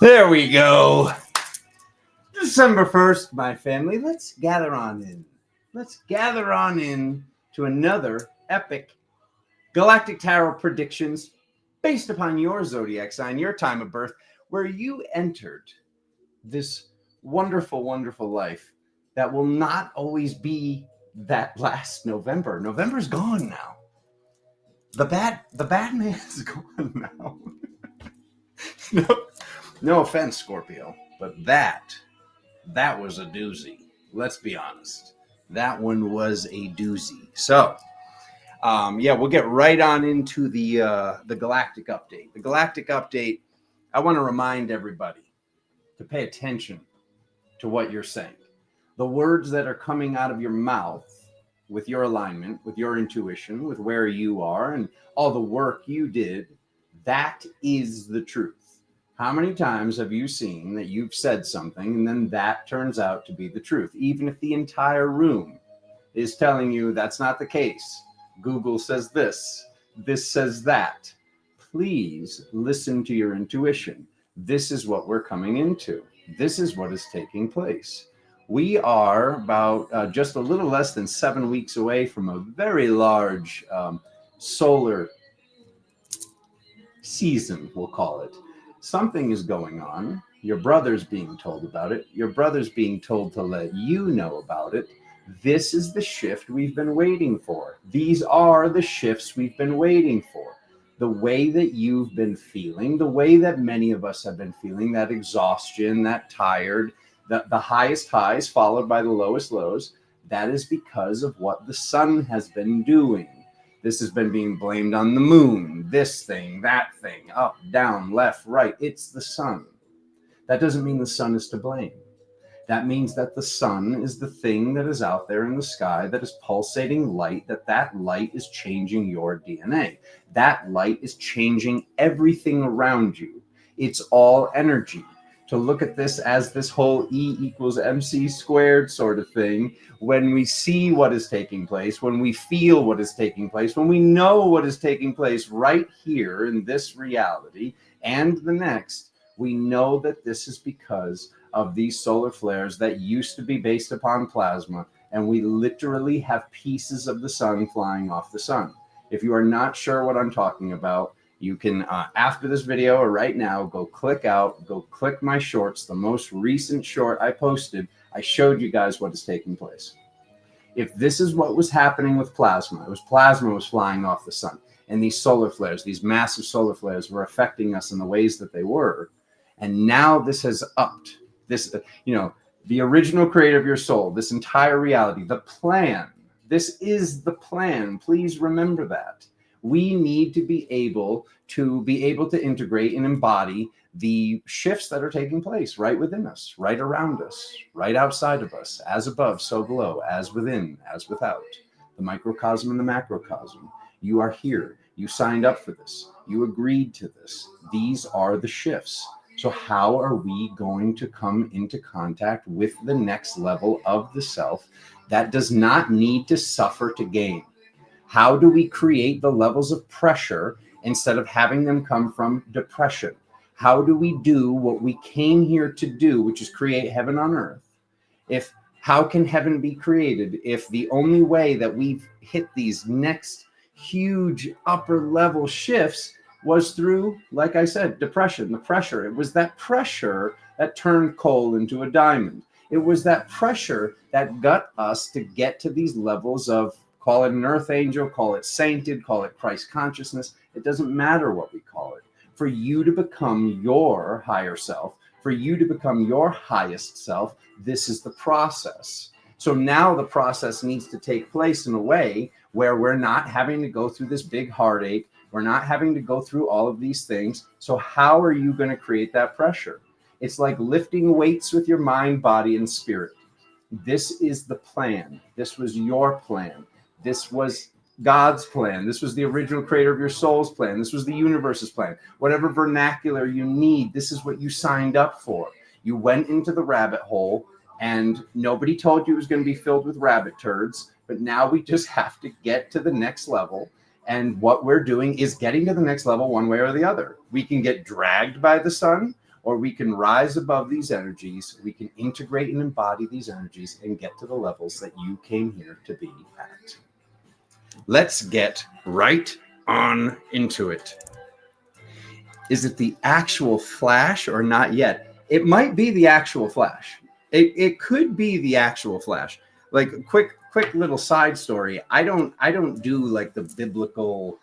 There we go. December 1st, my family. Let's gather on in. Let's gather on in to another epic Galactic Tarot predictions based upon your zodiac sign, your time of birth, where you entered this wonderful, wonderful life that will not always be that last November. November's gone now. The bad man's gone now. No offense, Scorpio, but that was a doozy. Let's be honest. That one was a doozy. So, we'll get right on into the Galactic update. The Galactic update, I want to remind everybody to pay attention to what you're saying. The words that are coming out of your mouth with your alignment, with your intuition, with where you are and all the work you did, that is the truth. How many times have you seen that you've said something and then that turns out to be the truth? Even if the entire room is telling you that's not the case. Google says this says that. Please listen to your intuition. This is what we're coming into. This is what is taking place. We are about just a little less than 7 weeks away from a very large solar season, we'll call it. Something is going on. Your brother's being told about it. Your brother's being told to let you know about it. This is the shift we've been waiting for. These are the shifts we've been waiting for. The way that you've been feeling, the way that many of us have been feeling, that exhaustion, that tired, the highest highs followed by the lowest lows, that is because of what the sun has been doing. This has been being blamed on the moon, this thing, that thing, up, down, left, right. It's the sun. That doesn't mean the sun is to blame. That means that the sun is the thing that is out there in the sky that is pulsating light, that light is changing your DNA. That light is changing everything around you. It's all energy. To look at this as this whole E equals MC squared sort of thing, when we see what is taking place, when we feel what is taking place, when we know what is taking place right here in this reality and the next, we know that this is because of these solar flares that used to be based upon plasma, and we literally have pieces of the sun flying off the sun. If you are not sure what I'm talking about, you can, after this video or right now, go click my shorts. The most recent short I posted, I showed you guys what is taking place. If this is what was happening with plasma, plasma was flying off the sun, and these solar flares, these massive solar flares were affecting us in the ways that they were. And now this has upped this, the original creator of your soul, this entire reality, the plan. This is the plan. Please remember that. We need to be able to integrate and embody the shifts that are taking place right within us, right around us, right outside of us, as above, so below, as within, as without, the microcosm and the macrocosm. You are here. You signed up for this. You agreed to this. These are the shifts. So how are we going to come into contact with the next level of the self that does not need to suffer to gain? How do we create the levels of pressure instead of having them come from depression? How do we do what we came here to do, which is create heaven on earth? How can heaven be created if the only way that we've hit these next huge upper level shifts was through, like I said, depression, the pressure. It was that pressure that turned coal into a diamond. It was that pressure that got us to get to these levels of, call it an earth angel, call it sainted, call it Christ consciousness. It doesn't matter what we call it. For you to become your higher self, for you to become your highest self, this is the process. So now the process needs to take place in a way where we're not having to go through this big heartache. We're not having to go through all of these things. So how are you going to create that pressure? It's like lifting weights with your mind, body, and spirit. This is the plan. This was your plan. This was God's plan. This was the original creator of your soul's plan. This was the universe's plan. Whatever vernacular you need, this is what you signed up for. You went into the rabbit hole and nobody told you it was going to be filled with rabbit turds, but now we just have to get to the next level. And what we're doing is getting to the next level one way or the other. We can get dragged by the sun, or we can rise above these energies. We can integrate and embody these energies and get to the levels that you came here to be at. Let's get right on into it. Is it the actual flash or not yet? It might be the actual flash. It could be the actual flash. Like quick little side story. I don't do like the biblical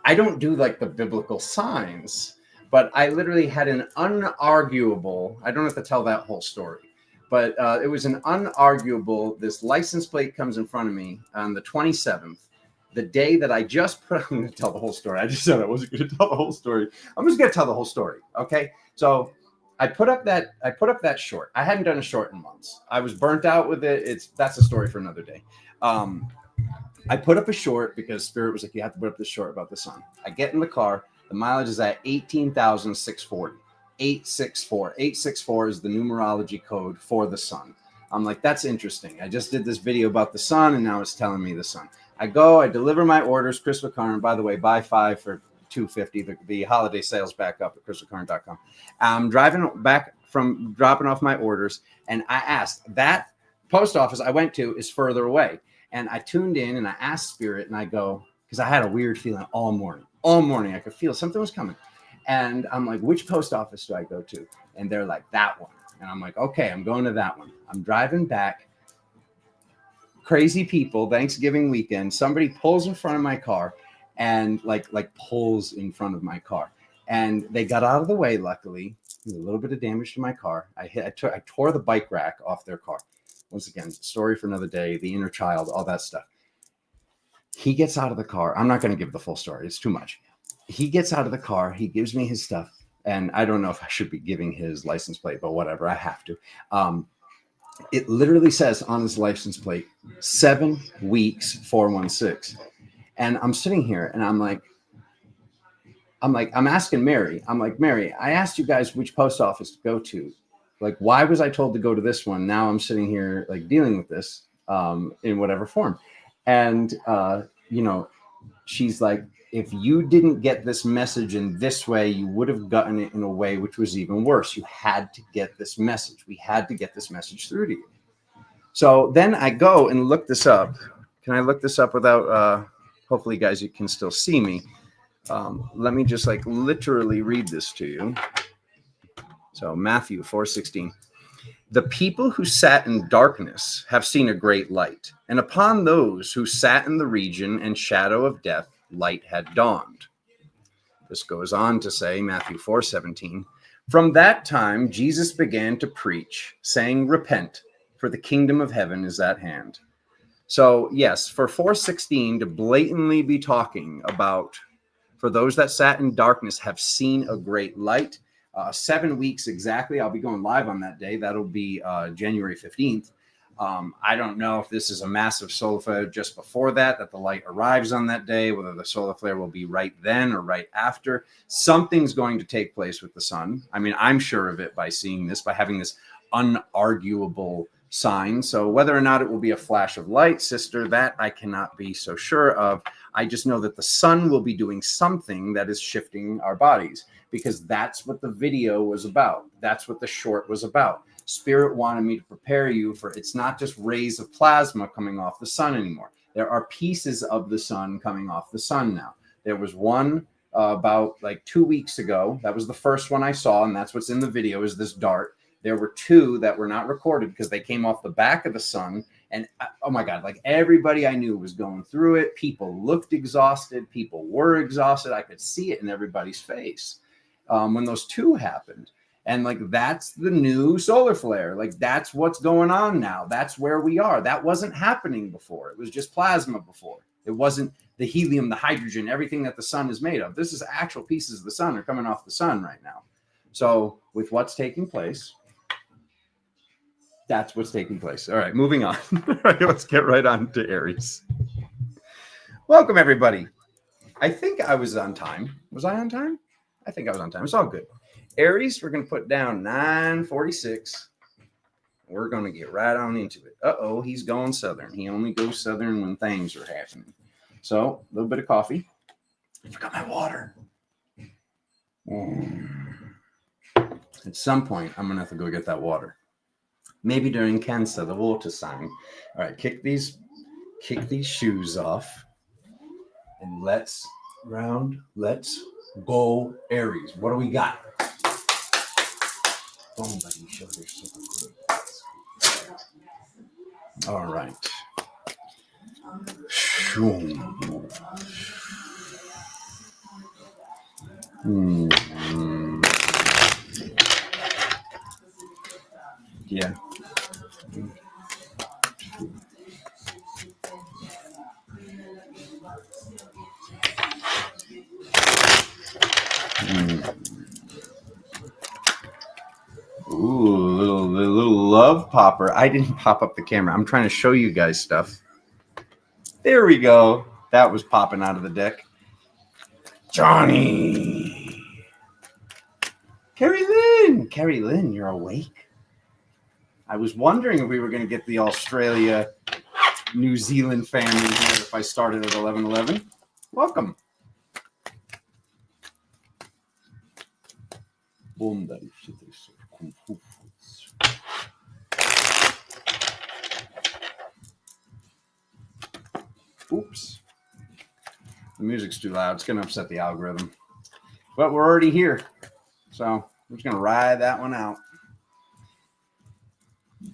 I don't do like the biblical signs, but I literally had an unarguable, I don't have to tell that whole story, but it was an unarguable, this license plate comes in front of me on the 27th, the day that I just put, I'm going to tell the whole story. I just said I wasn't going to tell the whole story. I'm just going to tell the whole story. Okay. So I put up that short. I hadn't done a short in months. I was burnt out with it. That's a story for another day. I put up a short because Spirit was like, you have to put up this short about the sun. I get in the car. The mileage is at 18,640. 864. 864 is the numerology code for the sun. I'm like, that's interesting. I just did this video about the sun, and now it's telling me the sun. I go, I deliver my orders. Chris McCarn, by the way, buy 5 for $250. The holiday sales back up at chrismccarn.com. I'm driving back from dropping off my orders, and I asked, that post office I went to is further away. And I tuned in and I asked Spirit, and I go, because I had a weird feeling all morning. All morning, I could feel something was coming. And I'm like, which post office do I go to? And they're like, that one. And I'm like, okay, I'm going to that one. I'm driving back. Crazy people, Thanksgiving weekend. Somebody pulls in front of my car and like pulls in front of my car. And they got out of the way, luckily. There's a little bit of damage to my car. I tore the bike rack off their car. Once again, story for another day, the inner child, all that stuff. He gets out of the car. I'm not going to give the full story. It's too much. He gets out of the car. He gives me his stuff. And I don't know if I should be giving his license plate, but whatever, I have to. It literally says on his license plate, 7 weeks, 416. And I'm sitting here and I'm asking Mary. I'm like, Mary, I asked you guys which post office to go to. Like, why was I told to go to this one? Now I'm sitting here like dealing with this in whatever form. And, she's like, if you didn't get this message in this way, you would have gotten it in a way which was even worse. You had to get this message. We had to get this message through to you. So then I go and look this up. Can I look this up without, hopefully guys, you can still see me. Let me just like literally read this to you. So Matthew 4:16. The people who sat in darkness have seen a great light, and upon those who sat in the region and shadow of death, light had dawned. This goes on to say, Matthew 4:17, from that time Jesus began to preach, saying, repent, for the kingdom of heaven is at hand. So yes, for 4:16 to blatantly be talking about, for those that sat in darkness have seen a great light. 7 weeks exactly. I'll be going live on that day. That'll be January 15th. I don't know if this is a massive solar flare just before that the light arrives on that day, whether the solar flare will be right then or right after. Something's going to take place with the sun. I mean, I'm sure of it by seeing this, by having this unarguable sign. So whether or not it will be a flash of light, sister, that I cannot be so sure of. I just know that the sun will be doing something that is shifting our bodies, because that's what the video was about. That's what the short was about. Spirit wanted me to prepare you for, it's not just rays of plasma coming off the sun anymore. There are pieces of the sun coming off the sun now. There was one about like 2 weeks ago. That was the first one I saw, and that's what's in the video, is this dart. There were 2 that were not recorded because they came off the back of the sun. And oh my God, like everybody I knew was going through it. People looked exhausted. People were exhausted. I could see it in everybody's face when those 2 happened. And like, that's the new solar flare. Like, that's what's going on now. That's where we are. That wasn't happening before. It was just plasma before. It wasn't the helium, the hydrogen, everything that the sun is made of. This is actual pieces of the sun are coming off the sun right now. So with what's taking place, that's what's taking place. All right, moving on. All right, let's get right on to Aries. Welcome, everybody. I think I was on time. Was I on time? I think I was on time. It's all good. Aries, we're going to put down 9:46. We're going to get right on into it. Uh-oh, he's going southern. He only goes southern when things are happening. So, a little bit of coffee. I forgot my water. At some point, I'm going to have to go get that water. Maybe during Cancer, the water sign. All right, kick these shoes off. And let's go Aries. What do we got? Oh, buddy, shoulders so good. All right. Yeah. Ooh, little love popper. I didn't pop up the camera. I'm trying to show you guys stuff. There we go. That was popping out of the deck. Johnny. Carrie Lynn, you're awake. I was wondering if we were going to get the Australia, New Zealand family here if I started at 11:11. Welcome. Oops. The music's too loud. It's going to upset the algorithm. But we're already here. So we're just going to ride that one out.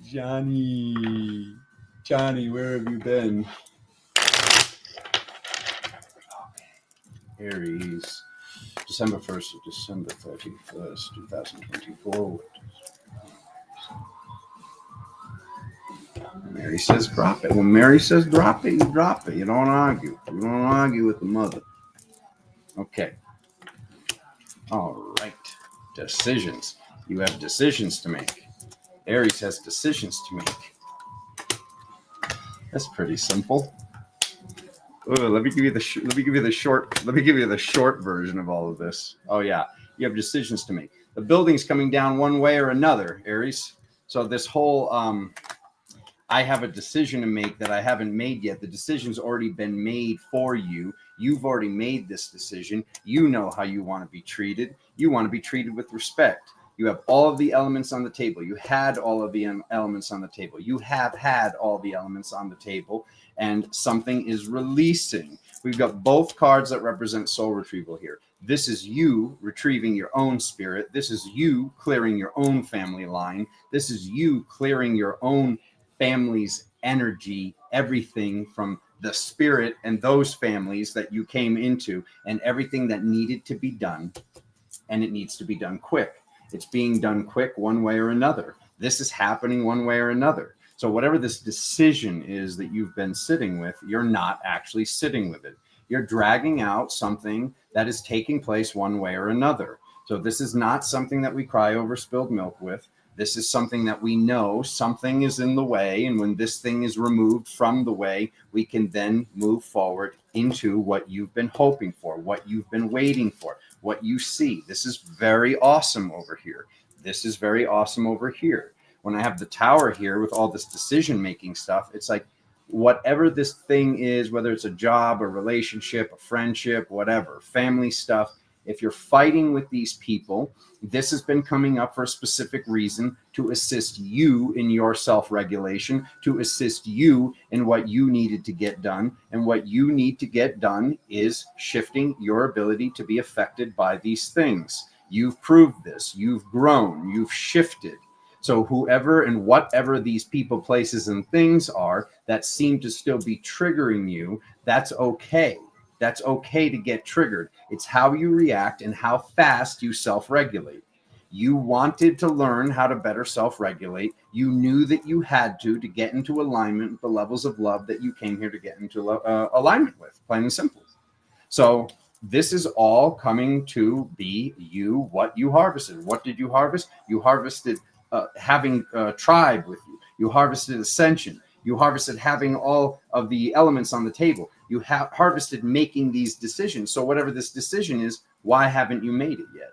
Johnny, where have you been? Aries, December 1st to December 31st, 2024. Mary says drop it. When Mary says drop it, you drop it. You don't argue. You don't argue with the mother. Okay. All right. Decisions. You have decisions to make. Aries has decisions to make. That's pretty simple. Ooh, let me give you the short version of all of this. Oh yeah, you have decisions to make. The building's coming down one way or another, Aries. So this whole I have a decision to make that I haven't made yet. The decision's already been made for you. You've already made this decision. You know how you want to be treated. You want to be treated with respect. You have all of the elements on the table. You had all of the elements on the table. You have had all the elements on the table, and something is releasing. We've got both cards that represent soul retrieval here. This is you retrieving your own spirit. This is you clearing your own family line. This is you clearing your own family's energy, everything from the spirit and those families that you came into, and everything that needed to be done, and it needs to be done quick. It's being done quick one way or another. This is happening one way or another. So whatever this decision is that you've been sitting with, you're not actually sitting with it. You're dragging out something that is taking place one way or another. So this is not something that we cry over spilled milk with. This is something that we know something is in the way. And when this thing is removed from the way, we can then move forward into what you've been hoping for, what you've been waiting for, what you see. This is very awesome over here. This is very awesome over here. When I have the tower here with all this decision-making stuff, it's like whatever this thing is, whether it's a job, a relationship, a friendship, whatever, family stuff, if you're fighting with these people, this has been coming up for a specific reason to assist you in your self-regulation, to assist you in what you needed to get done. And what you need to get done is shifting your ability to be affected by these things. You've proved this. You've grown. You've shifted. So whoever and whatever these people, places, and things are that seem to still be triggering you, that's okay. That's okay to get triggered. It's how you react and how fast you self-regulate. You wanted to learn how to better self-regulate. You knew that you had to get into alignment with the levels of love that you came here to get into alignment with, plain and simple. So this is all coming to be you, what you harvested. What did you harvest? You harvested having a tribe with you. You harvested ascension. You harvested having all of the elements on the table. You harvested making these decisions. So whatever this decision is, why haven't you made it yet?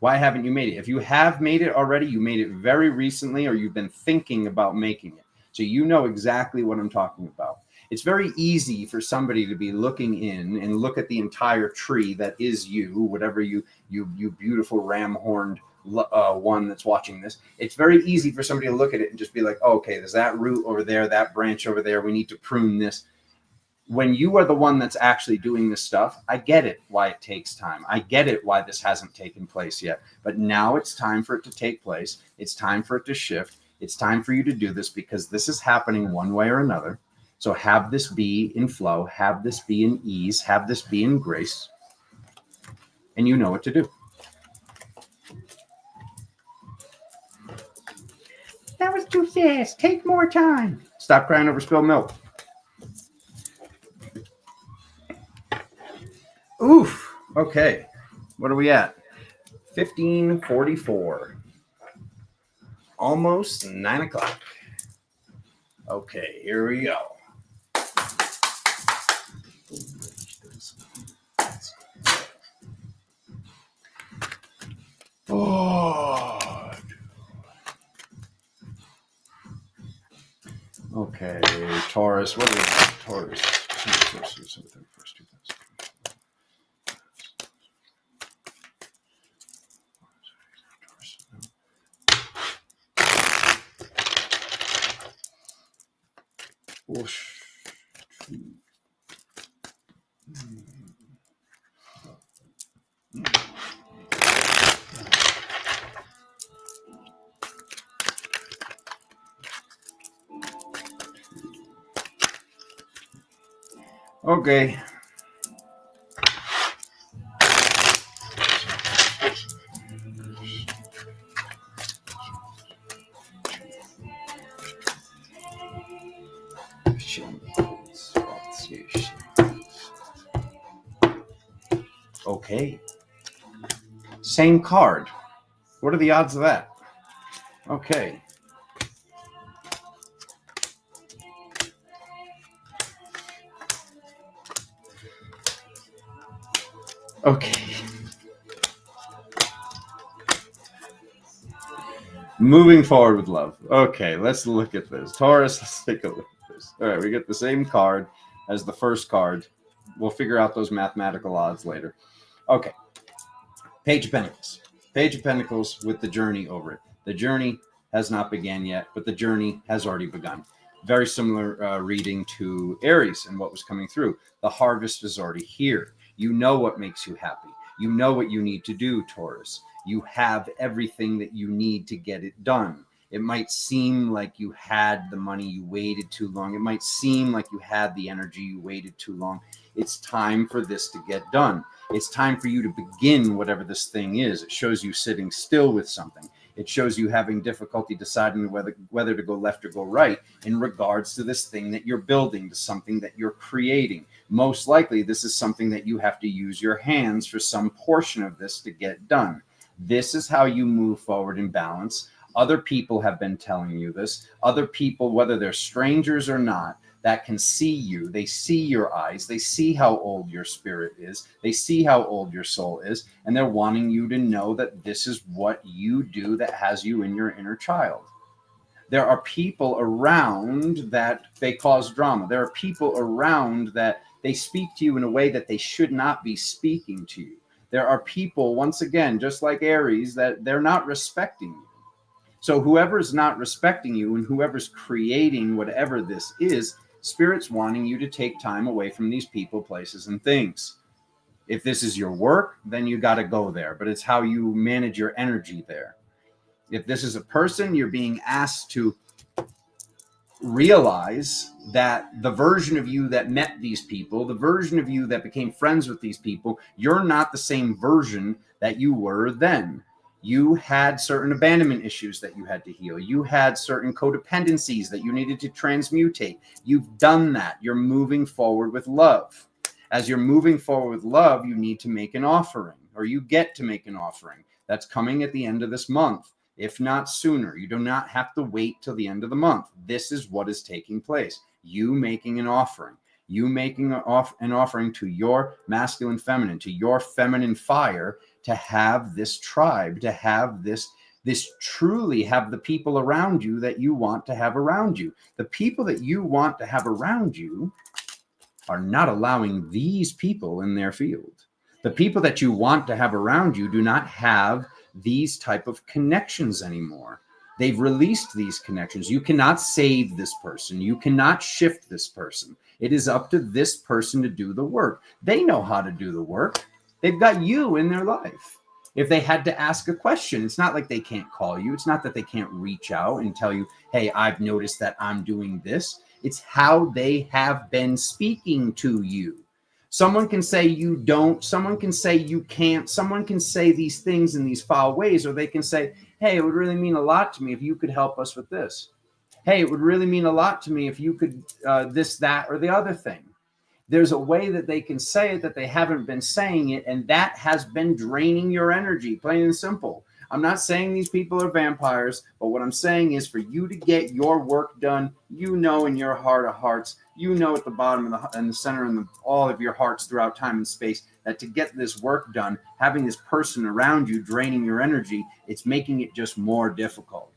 Why haven't you made it? If you have made it already, you made it very recently, or you've been thinking about making it. So you know exactly what I'm talking about. It's very easy for somebody to be looking in and look at the entire tree that is you, whatever you beautiful ram-horned one that's watching this. It's very easy for somebody to look at it and just be like, oh, okay, there's that root over there, that branch over there. We need to prune this. When you are the one that's actually doing this stuff, I get it why it takes time. I get it why this hasn't taken place yet. But now it's time for it to take place. It's time for it to shift. It's time for you to do this because this is happening one way or another. So have this be in flow, have this be in ease, have this be in grace, and you know what to do. That was too fast. Take more time. Stop crying over spilled milk. Oof. Okay. What are we at? 15:44. Almost 9 o'clock. Okay, here we go. Oh. Okay, Taurus. What is Taurus? Okay. Okay. Same card. What are the odds of that? Okay. Okay. Moving forward with love. Okay, let's look at this. Taurus, let's take a look at this. All right, we get the same card as the first card. We'll figure out those mathematical odds later. Okay. Page of Pentacles. Page of Pentacles with the journey over it. The journey has not begun yet, but the journey has already begun. Very similar reading to Aries and what was coming through. The harvest is already here. You know what makes you happy. You know what you need to do, Taurus. You have everything that you need to get it done. It might seem like you had the money, you waited too long. It might seem like you had the energy, you waited too long. It's time for this to get done. It's time for you to begin whatever this thing is. It shows you sitting still with something. It shows you having difficulty deciding whether to go left or go right in regards to this thing that you're building, to something that you're creating. Most likely, this is something that you have to use your hands for some portion of this to get done. This is how you move forward in balance. Other people have been telling you this. Other people, whether they're strangers or not, that can see you. They see your eyes. They see how old your spirit is. They see how old your soul is. And they're wanting you to know that this is what you do that has you in your inner child. There are people around that they cause drama. There are people around that they speak to you in a way that they should not be speaking to you. There are people, once again, just like Aries, that they're not respecting you. So whoever's not respecting you and whoever's creating whatever this is, Spirit's wanting you to take time away from these people, places, and things. If this is your work, then you got to go there. But it's how you manage your energy there. If this is a person, you're being asked to realize that the version of you that met these people, the version of you that became friends with these people, you're not the same version that you were then. You had certain abandonment issues that you had to heal. You had certain codependencies that you needed to transmutate. You've done that. You're moving forward with love. As you're moving forward with love, you need to make an offering, or you get to make an offering. That's coming at the end of this month, if not sooner. You do not have to wait till the end of the month. This is what is taking place. You making an offering. You making an offering to your masculine feminine, to your feminine fire, to have this tribe, to have this This truly have the people around you that you want to have around you. The people that you want to have around you are not allowing these people in their field. The people that you want to have around you do not have these type of connections anymore. They've released these connections. You cannot save this person. You cannot shift this person. It is up to this person to do the work. They know how to do the work. They've got you in their life. If they had to ask a question, it's not like they can't call you. It's not that they can't reach out and tell you, hey, I've noticed that I'm doing this. It's how they have been speaking to you. Someone can say you don't. Someone can say you can't. Someone can say these things in these foul ways, or they can say, hey, it would really mean a lot to me if you could help us with this. Hey, it would really mean a lot to me if you could this, that, or the other thing. There's a way that they can say it that they haven't been saying it, and that has been draining your energy, plain and simple. I'm not saying these people are vampires, but what I'm saying is for you to get your work done, you know in your heart of hearts, you know at the bottom of the, and the center and all of your hearts throughout time and space, that to get this work done, having this person around you draining your energy, it's making it just more difficult.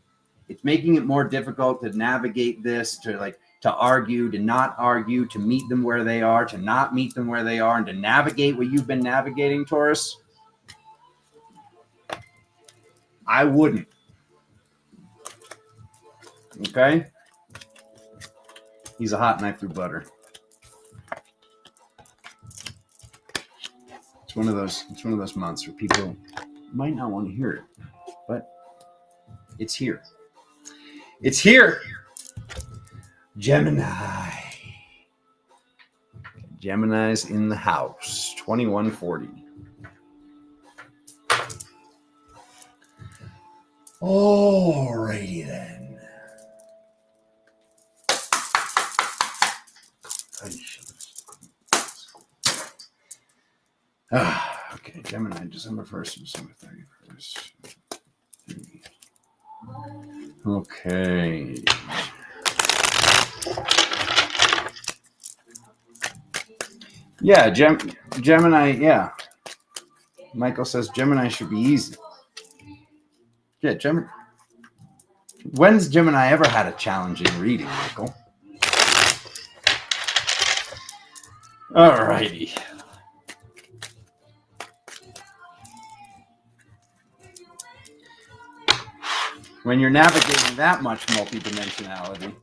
It's making it more difficult to navigate this, to argue, to not argue, to meet them where they are, to not meet them where they are, and to navigate what you've been navigating, Taurus. I wouldn't. Okay? He's a hot knife through butter. It's one of those months where people might not want to hear it, but it's here. It's here. Gemini. Gemini's in the house. 2140. Alrighty then. Okay, Gemini, December 1st to December 31st. Okay. Yeah, Gemini, yeah. Michael says Gemini should be easy. Yeah, Gemini. When's Gemini ever had a challenging reading, Michael? All righty. When you're navigating that much multidimensionality.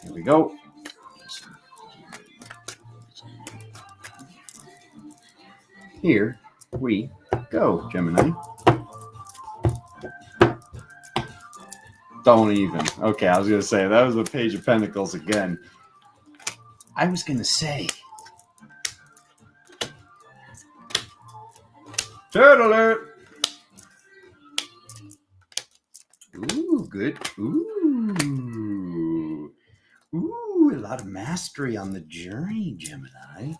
Here we go. Here we go, Gemini. Don't even. Okay, I was going to say, that was the Page of Pentacles again. I was going to say. Turtle alert! Ooh, good. Ooh, a lot of mastery on the journey, Gemini.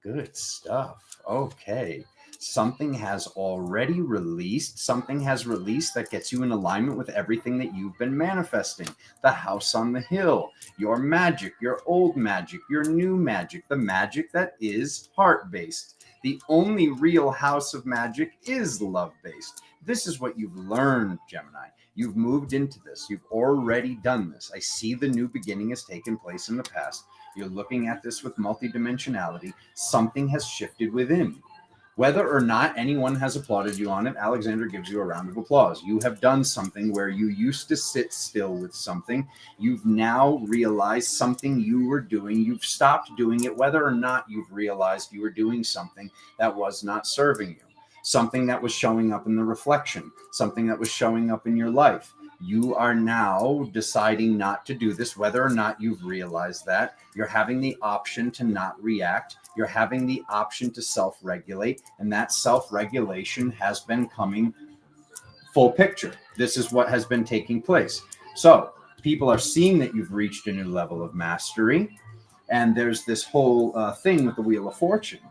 Good stuff. Okay. Something has already released. Something has released that gets you in alignment with everything that you've been manifesting. The house on the hill, your magic, your old magic, your new magic, the magic that is heart-based. The only real house of magic is love-based. This is what you've learned, Gemini. You've moved into this. You've already done this. I see the new beginning has taken place in the past. You're looking at this with multidimensionality. Something has shifted within. Whether or not anyone has applauded you on it, Alexander gives you a round of applause. You have done something where you used to sit still with something. You've now realized something you were doing. You've stopped doing it, whether or not you've realized you were doing something that was not serving you. Something that was showing up in the reflection, something that was showing up in your life. You are now deciding not to do this, whether or not you've realized that. You're having the option to not react. You're having the option to self-regulate, and that self-regulation has been coming full picture. This is what has been taking place. So people are seeing that you've reached a new level of mastery, and there's this whole thing with the Wheel of Fortune.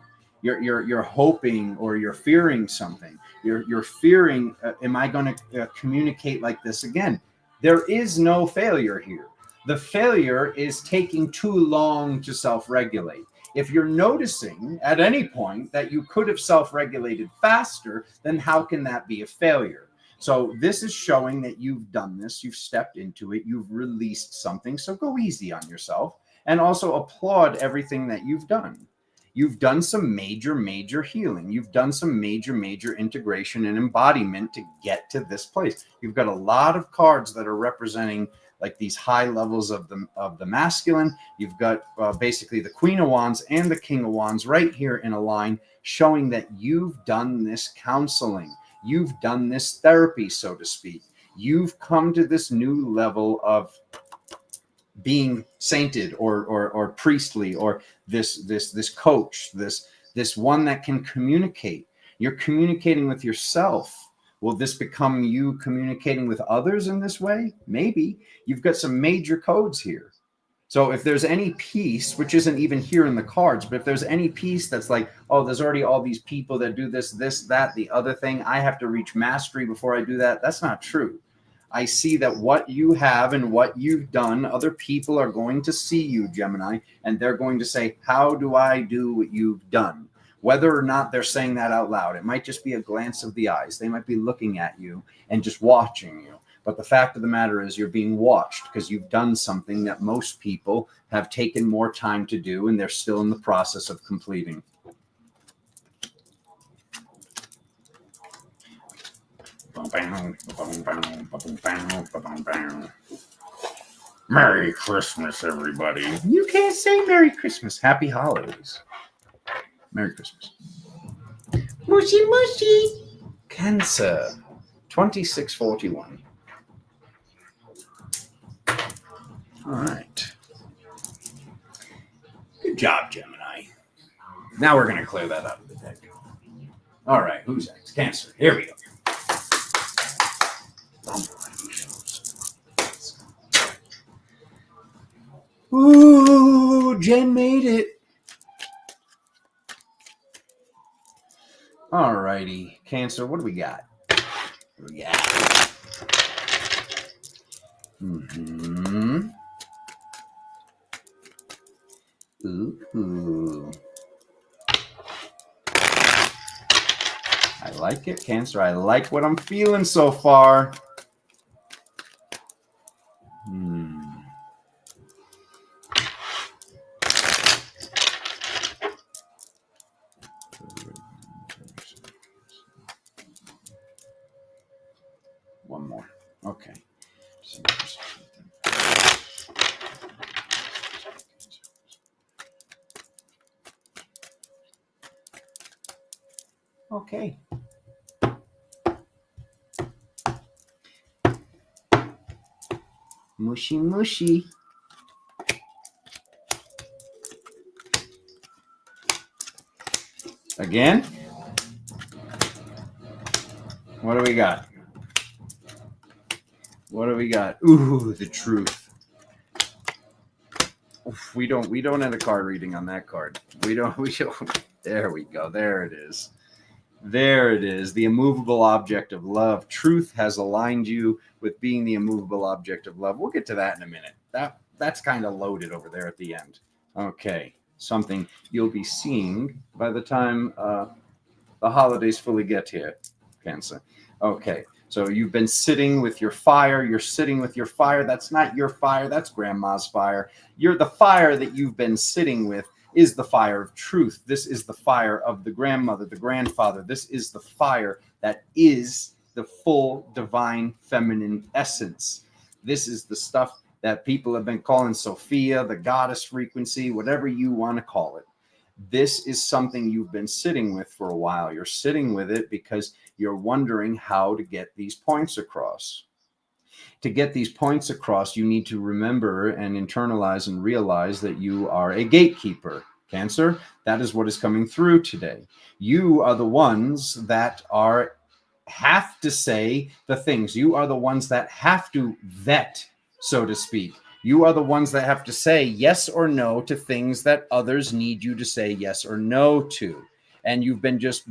You're hoping, or you're fearing something. You're fearing, am I going to communicate like this again? There is no failure here. The failure is taking too long to self-regulate. If you're noticing at any point that you could have self-regulated faster, then how can that be a failure? So this is showing that you've done this, you've stepped into it, you've released something. So go easy on yourself and also applaud everything that you've done. You've done some major healing. You've done some major integration and embodiment to get to this place. You've got a lot of cards that are representing like these high levels of the masculine. You've got basically the Queen of Wands and the King of Wands right here in a line, showing that you've done this counseling. You've done this therapy, so to speak. You've come to this new level of being sainted or priestly, or this coach, this one that can communicate. You're communicating with yourself. Will this become you communicating with others in this way? Maybe. You've got some major codes here. So if there's any piece, which isn't even here in the cards, but if there's any piece that's like, oh, there's already all these people that do this, that, the other thing, I have to reach mastery before I do that. That's not true. I see that what you have and what you've done, other people are going to see you, Gemini, and they're going to say, how do I do what you've done? Whether or not they're saying that out loud, it might just be a glance of the eyes. They might be looking at you and just watching you. But the fact of the matter is you're being watched because you've done something that most people have taken more time to do, and they're still in the process of completing. Merry Christmas, everybody. You can't say Merry Christmas. Happy holidays. Merry Christmas. Mushy, mushy. Cancer, 2641. All right. Good job, Gemini. Now we're going to clear that out of the deck. All right, who's next? Cancer. Here we go. Ooh, Jen made it. All righty, Cancer, what do we got? What do we got? Mm-hmm. Ooh. I like it, Cancer. I like what I'm feeling so far. One more. Okay. Okay. Mushy, mushy. Again? What do we got? What do we got? Ooh, the truth. Oof, we don't end a card reading on that card. We don't. There we go. There it is. There it is. The immovable object of love. Truth has aligned you with being the immovable object of love. We'll get to that in a minute. That's kind of loaded over there at the end. Okay. Something you'll be seeing by the time the holidays fully get here, Cancer. Okay. So you've been sitting with your fire. You're sitting with your fire. That's not your fire. That's grandma's fire. You're the fire that you've been sitting with is the fire of truth. This is the fire of the grandmother, the grandfather. This is the fire that is the full divine feminine essence. This is the stuff that people have been calling Sophia, the goddess frequency, whatever you want to call it. This is something you've been sitting with for a while. You're sitting with it because you're wondering how to get these points across. To get these points across, you need to remember and internalize and realize that you are a gatekeeper, Cancer. That is what is coming through today. You are the ones that have to say the things. You are the ones that have to vet, so to speak. You are the ones that have to say yes or no to things that others need you to say yes or no to. And you've been just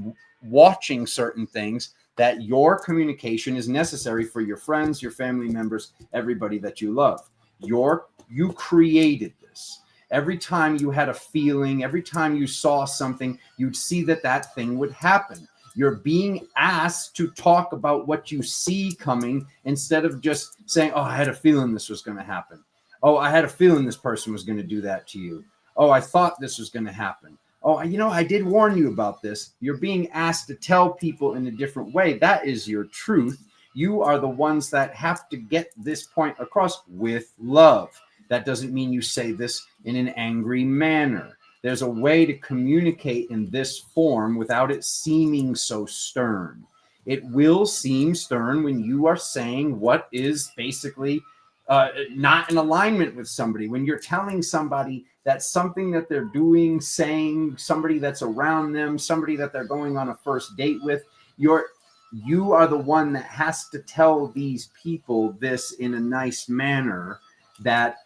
watching certain things that your communication is necessary for your friends, your family members, everybody that you love. You created this. Every time you had a feeling, every time you saw something, you'd see that thing would happen. You're being asked to talk about what you see coming instead of just saying, oh, I had a feeling this was going to happen. Oh, I had a feeling this person was going to do that to you. Oh, I thought this was going to happen. Oh, I did warn you about this. You're being asked to tell people in a different way. That is your truth. You are the ones that have to get this point across with love. That doesn't mean you say this in an angry manner. There's a way to communicate in this form without it seeming so stern. It will seem stern when you are saying what is basically not in alignment with somebody. When you're telling somebody that something that they're doing, saying, somebody that's around them, somebody that they're going on a first date with, you are the one that has to tell these people this in a nice manner, that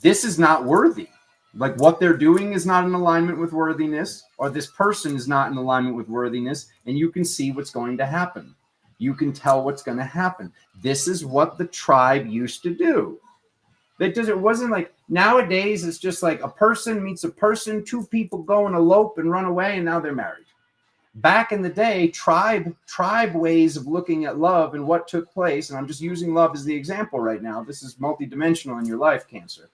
this is not worthy. Like what they're doing is not in alignment with worthiness, or this person is not in alignment with worthiness, and you can see what's going to happen. You can tell what's going to happen. This is what the tribe used to do. It wasn't like nowadays. It's just like a person meets a person, two people go and elope and run away, and now they're married. Back in the day, tribe ways of looking at love and what took place, and I'm just using love as the example right now. This is multidimensional in your life, Cancer.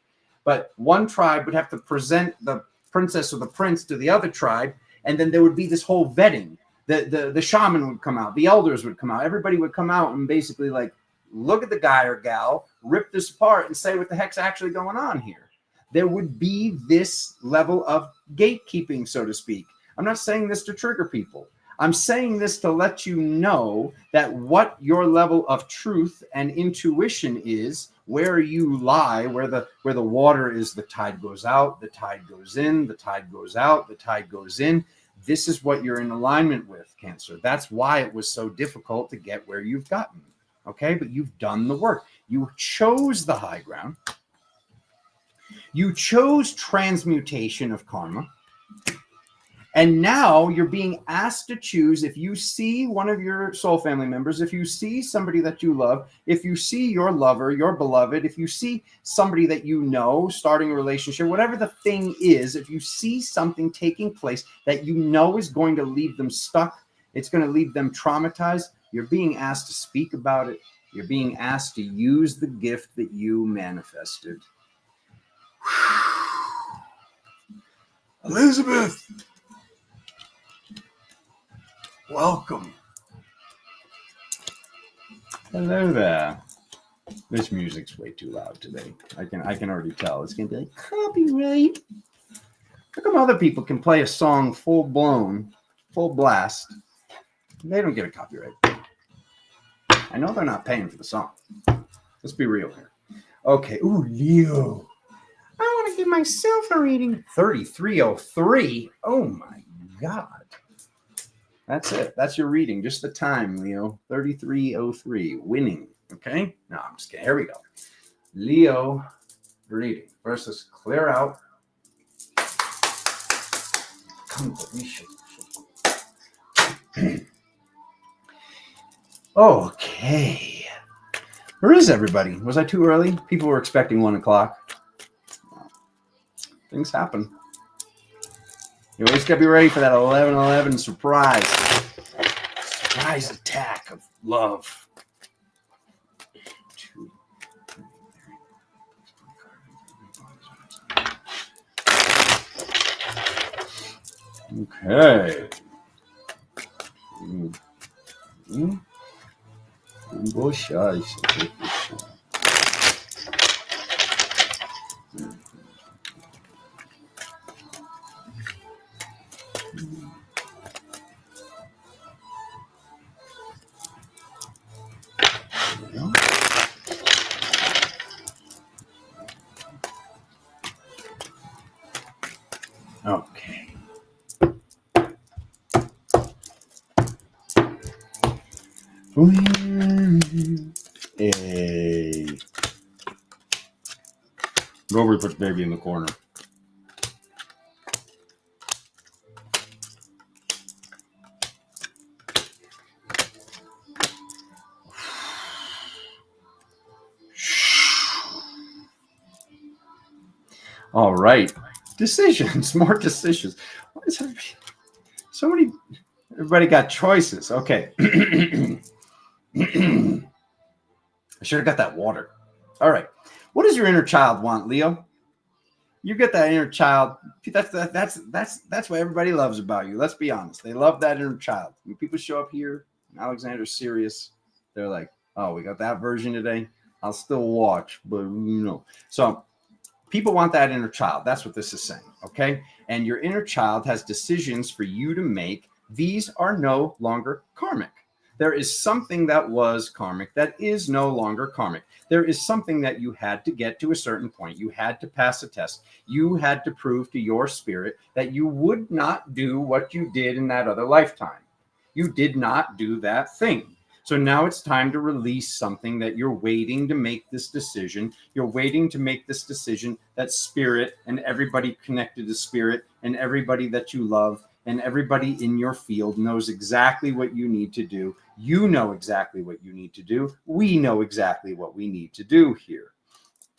But one tribe would have to present the princess or the prince to the other tribe, and then there would be this whole vetting. The shaman would come out, the elders would come out, everybody would come out and basically like look at the guy or gal, rip this apart, and say what the heck's actually going on here. There would be this level of gatekeeping, so to speak. I'm not saying this to trigger people. I'm saying this to let you know that what your level of truth and intuition is, where you lie, where the water is, the tide goes out, the tide goes in, the tide goes out, the tide goes in. This is what you're in alignment with, Cancer. That's why it was so difficult to get where you've gotten. Okay, but you've done the work. You chose the high ground. You chose transmutation of karma. And now you're being asked to choose. If you see one of your soul family members, if you see somebody that you love, if you see your lover, your beloved, if you see somebody that you know starting a relationship, whatever the thing is, if you see something taking place that you know is going to leave them stuck, it's going to leave them traumatized, you're being asked to speak about it. You're being asked to use the gift that you manifested. Elizabeth! Welcome. Hello there. This music's way too loud today. I can already tell. It's gonna be like copyright. How come other people can play a song full blown, full blast? They don't get a copyright. I know they're not paying for the song. Let's be real here. Okay. Ooh, Leo. I want to give myself a reading. 3303. Oh my God. That's it. That's your reading. Just the time, Leo. 3303. Winning. Okay? No, I'm just kidding. Here we go. Leo reading. First, let's clear out. Okay. Where is everybody? Was I too early? People were expecting 1 o'clock. Things happen. You always got to be ready for that 11/11 surprise. Surprise attack of love. Okay. Okay. Hey. Rover puts baby in the corner. All right. Decisions, more decisions. What is everybody? So many. Everybody got choices. Okay. I should have got that water. All right. What does your inner child want, Leo? You get that inner child. That's what everybody loves about you. Let's be honest. They love that inner child. When people show up here, Alexander's serious. They're like, "Oh, we got that version today. I'll still watch, but you know." So people want that inner child. That's what this is saying. Okay. And your inner child has decisions for you to make. These are no longer karmic. There is something that was karmic that is no longer karmic. There is something that you had to get to a certain point. You had to pass a test. You had to prove to your spirit that you would not do what you did in that other lifetime. You did not do that thing. So now it's time to release something that you're waiting to make this decision. You're waiting to make this decision that spirit and everybody connected to spirit and everybody that you love and everybody in your field knows exactly what you need to do. You know exactly what you need to do. We know exactly what we need to do here.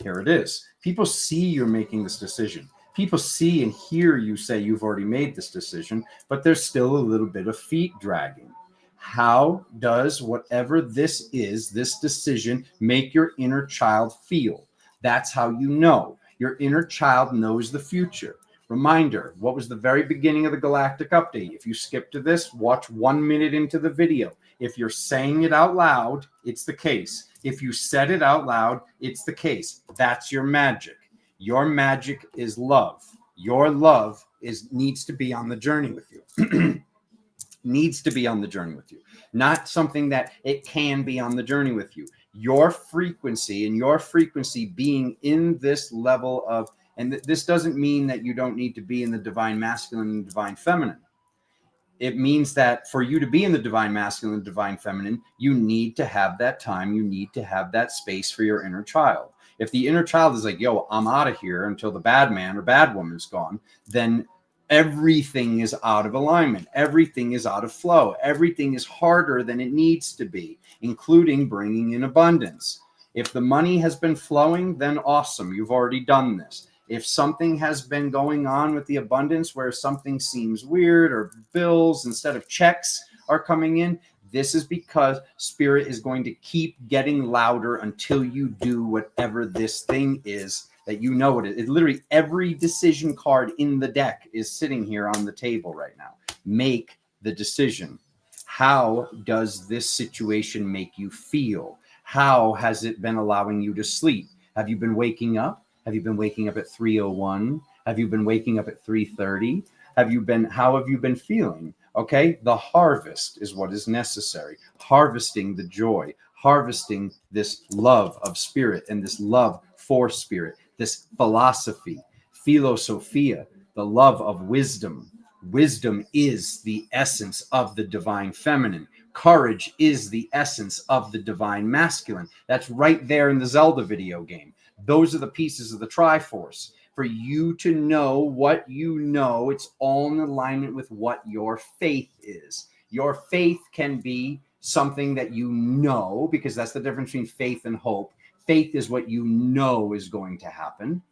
Here it is. People see you're making this decision. People see and hear you say you've already made this decision, but there's still a little bit of feet dragging. How does whatever this is, this decision, make your inner child feel? That's how you know. Your inner child knows the future. Reminder, what was the very beginning of the Galactic Update? If you skip to this, watch 1 minute into the video. If you're saying it out loud, it's the case. If you said it out loud, it's the case. That's your magic. Your magic is love. Your love needs to be on the journey with you. Needs to be on the journey with you, not something that it can be on the journey with you. Your frequency and your frequency being in this level of, and this doesn't mean that you don't need to be in the divine masculine and divine feminine. It means that for you to be in the divine masculine and divine feminine, you need to have that time. You need to have that space for your inner child. If the inner child is like, yo, I'm out of here until the bad man or bad woman's gone, then everything is out of alignment. Everything is out of flow. Everything is harder than it needs to be, including bringing in abundance. If the money has been flowing, then awesome. You've already done this. If something has been going on with the abundance where something seems weird or bills instead of checks are coming in, this is because spirit is going to keep getting louder until you do whatever this thing is that you know it is. It literally every decision card in the deck is sitting here on the table right now. Make the decision. How does this situation make you feel? How has it been allowing you to sleep? Have you been waking up? Have you been waking up at 3:01? Have you been waking up at 3:30? How have you been feeling? Okay, the harvest is what is necessary. Harvesting the joy, harvesting this love of spirit and this love for spirit, this philosophy, philosophia, the love of wisdom. Wisdom is the essence of the divine feminine. Courage is the essence of the divine masculine. That's right there in the Zelda video game. Those are the pieces of the Triforce. For you to know what you know, it's all in alignment with what your faith is. Your faith can be something that you know, because that's the difference between faith and hope. Faith is what you know is going to happen,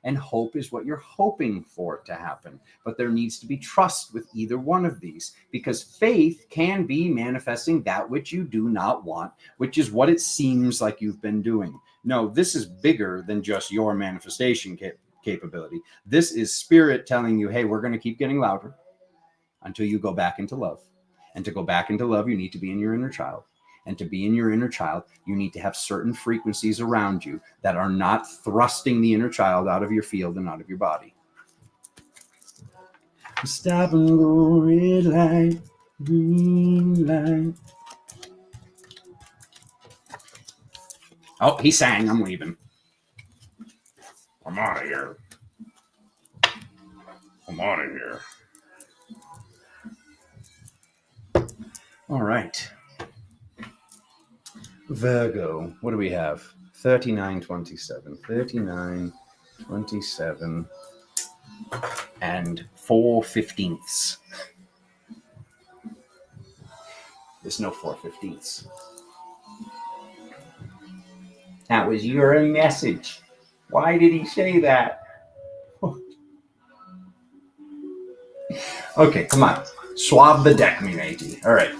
and hope is what you're hoping for it to happen. But there needs to be trust with either one of these, because faith can be manifesting that which you do not want, which is what it seems like you've been doing. No, this is bigger than just your manifestation capability. This is spirit telling you, hey, we're going to keep getting louder until you go back into love. And to go back into love, you need to be in your inner child. And to be in your inner child, you need to have certain frequencies around you that are not thrusting the inner child out of your field and out of your body. Stop and go, red light, green light. Oh, he sang. I'm leaving. I'm out of here. I'm out of here. All right. Virgo, what do we have? 3927. 3927 and 4/15. There's no 4/15. That was your message. Why did he say that? Okay, come on. Swab the deck, me matey. All right.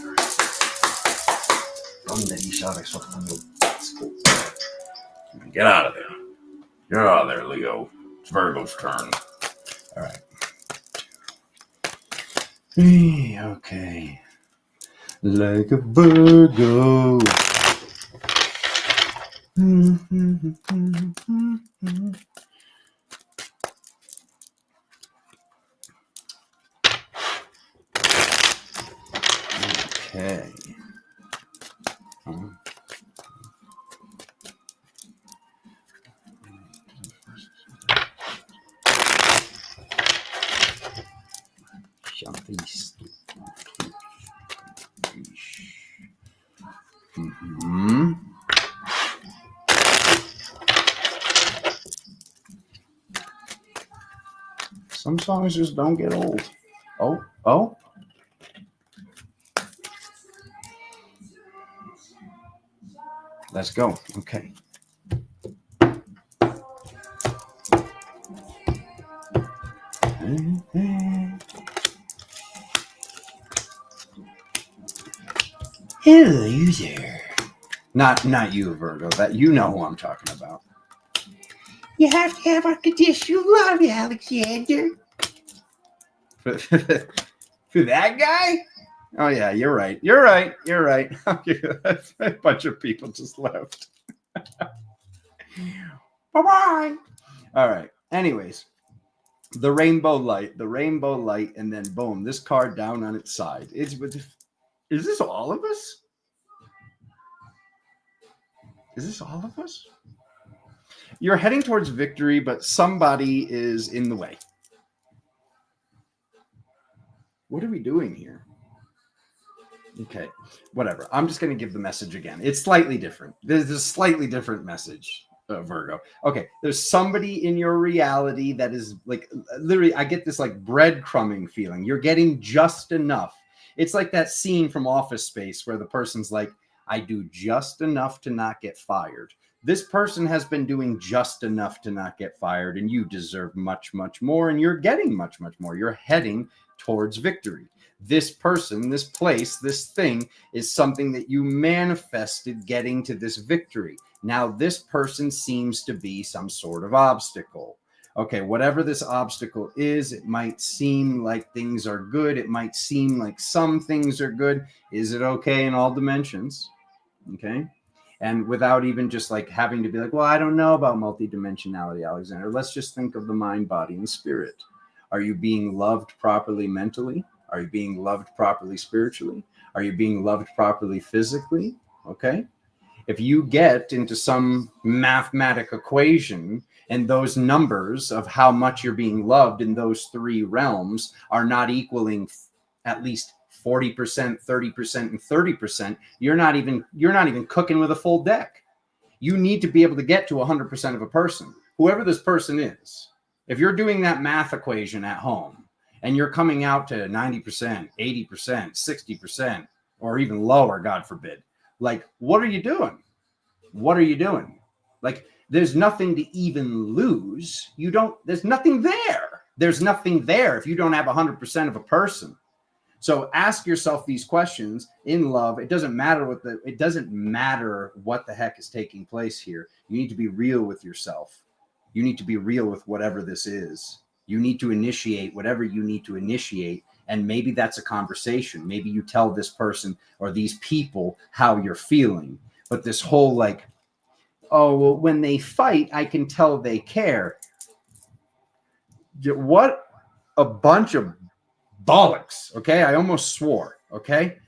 Get out of there. Get out of there, Leo. It's Virgo's turn. All right. Okay. Like a Virgo. Okay. Some songs just don't get old. Oh. Let's go. Okay. Hello there. Not you, Virgo. That you know who I'm talking about. You have to have unconditional love, Alexander. For that guy? Oh yeah, you're right. You're right. A bunch of people just left. Bye-bye. All right. Anyways, the rainbow light, and then boom, this card down on its side. Is this all of us? Is this all of us? You're heading towards victory, but somebody is in the way. What are we doing here? Okay, whatever. I'm just going to give the message again. It's slightly different. There's a slightly different message, Virgo. Okay, there's somebody in your reality that is like, literally, I get this like breadcrumbing feeling. You're getting just enough. It's like that scene from Office Space where the person's like, I do just enough to not get fired. This person has been doing just enough to not get fired, and you deserve much, much more, and you're getting much, much more. You're heading towards victory. This person, this place, this thing is something that you manifested getting to this victory. Now, this person seems to be some sort of obstacle. Okay, whatever this obstacle is, it might seem like things are good. It might seem like some things are good. Is it okay in all dimensions? Okay. And without even just like having to be like, well, I don't know about multidimensionality, Alexander. Let's just think of the mind, body, and spirit. Are you being loved properly mentally? Are you being loved properly spiritually? Are you being loved properly physically? Okay. If you get into some mathematic equation and those numbers of how much you're being loved in those three realms are not equaling at least 40%, 30%, and 30%, you're not even cooking with a full deck. You need to be able to get to 100% of a person, whoever this person is. If you're doing that math equation at home and you're coming out to 90%, 80%, 60%, or even lower, God forbid, like, what are you doing? What are you doing? Like, there's nothing to even lose. There's nothing there. There's nothing there if you don't have 100% of a person. So ask yourself these questions in love. It doesn't matter what the heck is taking place here. You need to be real with yourself. You need to be real with whatever this is. You need to initiate whatever you need to initiate. And maybe that's a conversation. Maybe you tell this person or these people how you're feeling. But this whole like, oh, well, when they fight, I can tell they care. What a bunch of bollocks. Okay. I almost swore. Okay.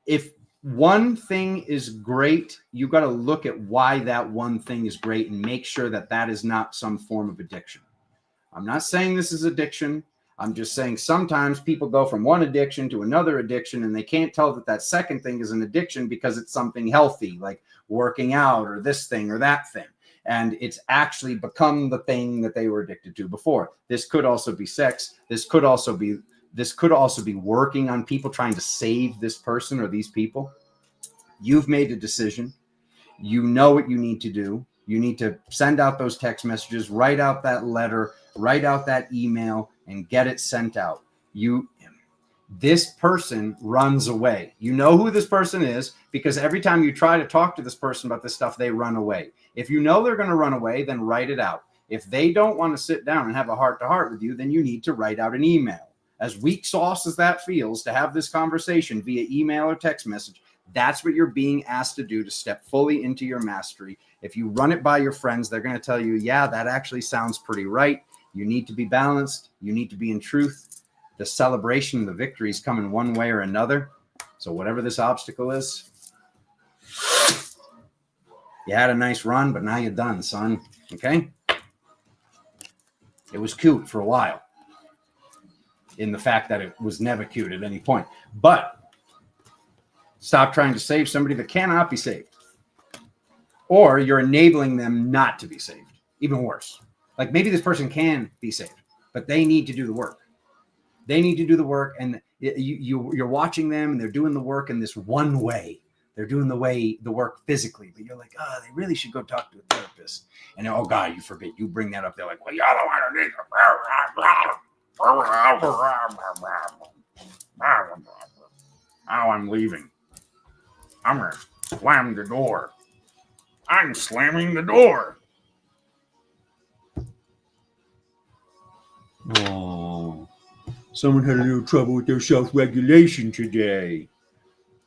If one thing is great, you got to look at why that one thing is great and make sure that that is not some form of addiction. I'm not saying this is addiction. I'm just saying sometimes people go from one addiction to another addiction and they can't tell that that second thing is an addiction because it's something healthy, like working out or this thing or that thing. And it's actually become the thing that they were addicted to before. This could also be sex. This could also be working on people, trying to save this person or these people. You've made a decision. You know what you need to do. You need to send out those text messages, write out that letter, write out that email, and get it sent out. This person runs away. You know who this person is because every time you try to talk to this person about this stuff, they run away. If you know they're going to run away, then write it out. If they don't want to sit down and have a heart-to-heart with you, then you need to write out an email. As weak sauce as that feels to have this conversation via email or text message, that's what you're being asked to do to step fully into your mastery. If you run it by your friends, they're going to tell you, yeah, that actually sounds pretty right. You need to be balanced. You need to be in truth. The celebration, the victories come in one way or another. So whatever this obstacle is, you had a nice run, but now you're done, son. Okay? It was cute for a while in the fact that it was never cute at any point. But stop trying to save somebody that cannot be saved. Or you're enabling them not to be saved. Even worse. Like maybe this person can be saved, but they need to do the work. They need to do the work, and you're watching them, and they're doing the work in this one way. They're doing the work physically, but you're like, oh, they really should go talk to a therapist. And oh God, you forbid you bring that up. They're like, well, you're the one who needs now I'm leaving. I'm gonna slam the door. I'm slamming the door. Oh. Someone had a little trouble with their self-regulation today.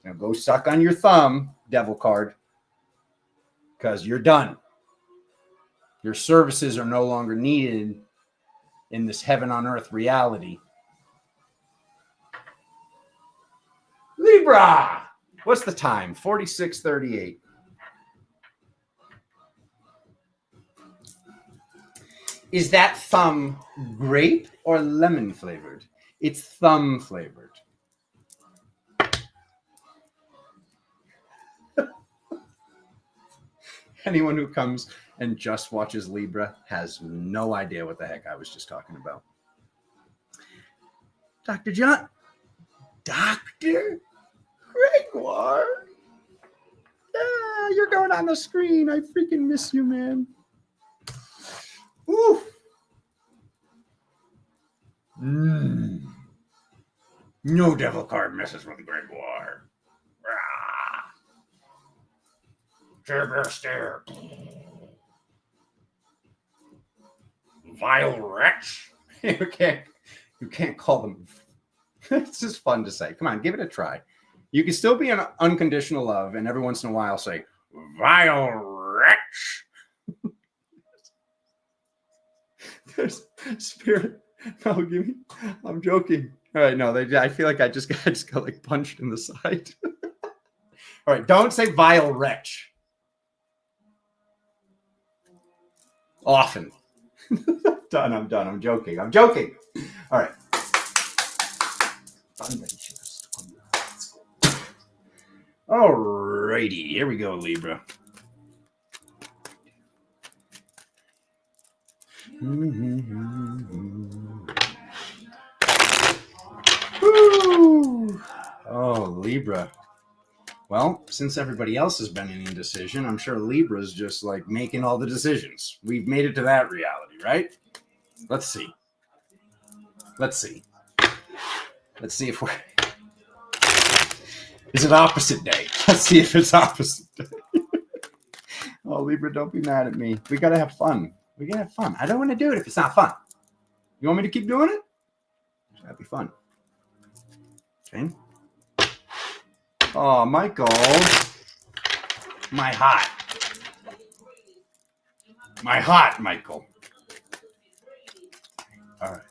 Now go suck on your thumb, devil card, because you're done. Your services are no longer needed in this heaven on earth reality. Libra! What's the time? 46:38. Is that thumb grape or lemon flavored? It's thumb flavored. Anyone who comes and just watches Libra has no idea what the heck I was just talking about. Dr. John? Dr. Gregoire? Yeah, you're going on the screen. I freaking miss you, man. Ooh. No devil card messes with Gregoire. Stare. Vile wretch. You can't call them. It's just fun to say. Come on, give it a try. You can still be an unconditional love, and every once in a while say, vile wretch. There's spirit. No, give me. I'm joking. All right, no, I feel like I just got like punched in the side. All right, don't say vile wretch. Often. I'm done. I'm joking. All right. All righty. Here we go, Libra. Woo. Oh, Libra. Well, since everybody else has been in indecision, I'm sure Libra's just like making all the decisions. We've made it to that reality, right? Let's see. Let's see if we're... Is it opposite day? Let's see if it's opposite day. Oh, Libra, don't be mad at me. We got to have fun. I don't want to do it if it's not fun. You want me to keep doing it? That'd be fun. Okay. Oh, Michael. My hot Michael. All right.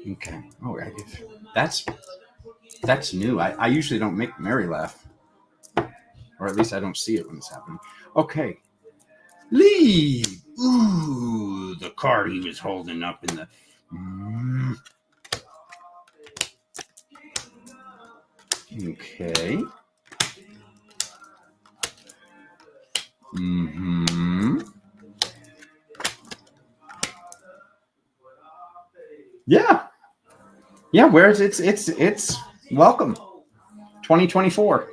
Okay. Oh, that's new. I usually don't make Mary laugh. Or at least I don't see it when it's happening. Okay. Leave. Ooh, the card he was holding up in the... Okay. Yeah. Yeah, whereas it's Welcome. 2024.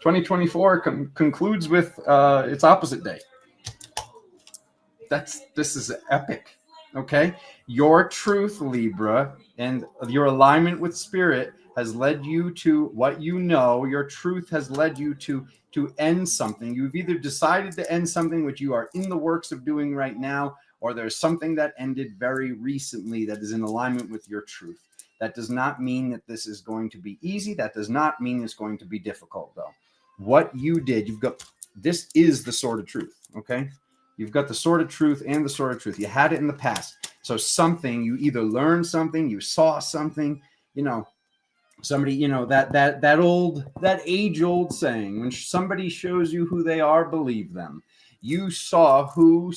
2024 concludes with its opposite day. This is epic. Okay, your truth, Libra, and your alignment with spirit has led you to what you know. Your truth has led you to end something. You've either decided to end something which you are in the works of doing right now, or there's something that ended very recently that is in alignment with your truth. That does not mean that this is going to be easy. That does not mean it's going to be difficult, though. What you did, this is the sword of truth. Okay. You've got the sword of truth and the sword of truth. You had it in the past. So something, you either learned something, you saw something, somebody, that age-old saying, when somebody shows you who they are, believe them. You saw who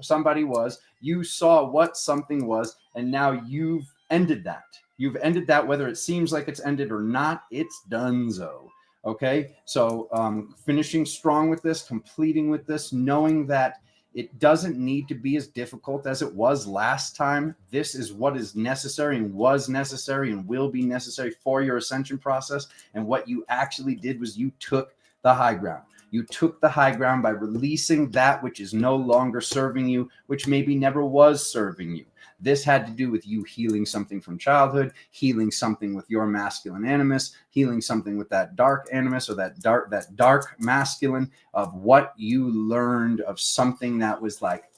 somebody was, you saw what something was, and now you've ended that. You've ended that, whether it seems like it's ended or not, it's donezo. Okay, so finishing strong with this, completing with this, knowing that it doesn't need to be as difficult as it was last time. This is what is necessary and was necessary and will be necessary for your ascension process. And what you actually did was you took the high ground. You took the high ground by releasing that which is no longer serving you, which maybe never was serving you. This had to do with you healing something from childhood, healing something with your masculine animus, healing something with that dark animus or that dark masculine of what you learned of something that was like,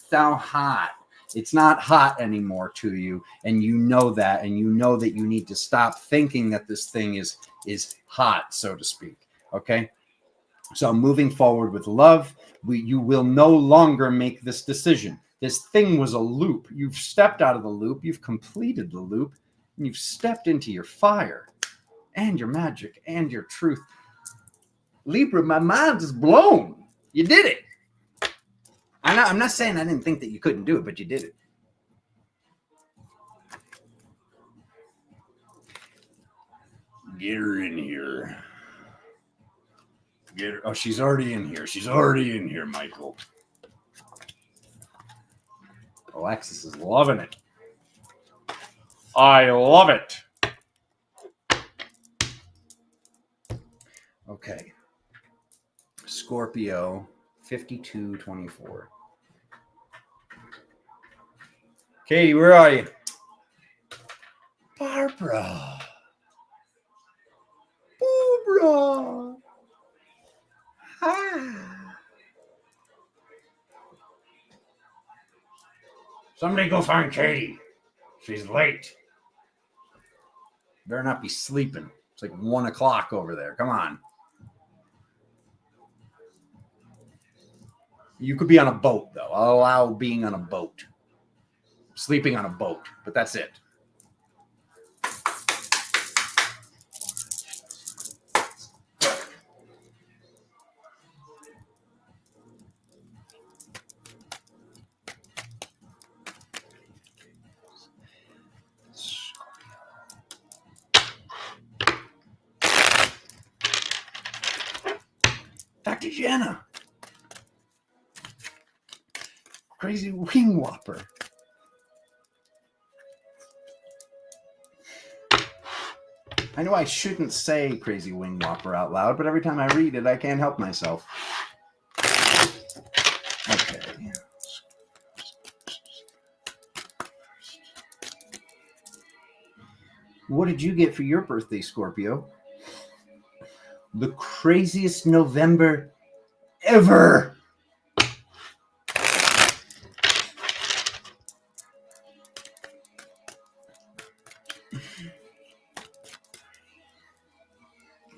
so hot. It's not hot anymore to you. And you know that, and you know that you need to stop thinking that this thing is hot, so to speak. Okay. So moving forward with love, you will no longer make this decision. This thing was a loop. You've stepped out of the loop. You've completed the loop. And you've stepped into your fire and your magic and your truth. Libra, my mind is blown. You did it. I'm not saying I didn't think that you couldn't do it, but you did it. Get her in here. Get her. Oh, she's already in here. She's already in here, Michael. Alexis is loving it. I love it. Okay. Scorpio, 5224. Katie, where are you? Barbara. Ah. Somebody go find Katie. She's late. Better not be sleeping. It's like 1 o'clock over there. Come on. You could be on a boat, though. I'll allow being on a boat. Sleeping on a boat, but that's it. Dr. Jenna. Crazy wing whopper. I know I shouldn't say crazy wing whopper out loud, but every time I read it, I can't help myself. Okay. What did you get for your birthday, Scorpio? The craziest November ever.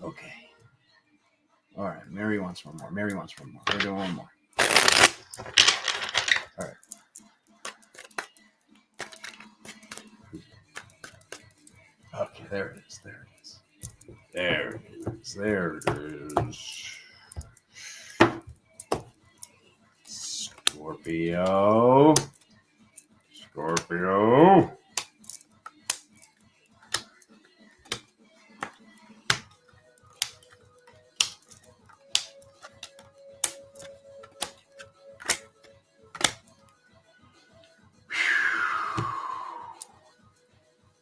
Okay. All right. Mary wants one more. Mary wants one more. We're doing one more. All right. Okay. There it is. There it is. There it is. There it is. Scorpio. Scorpio.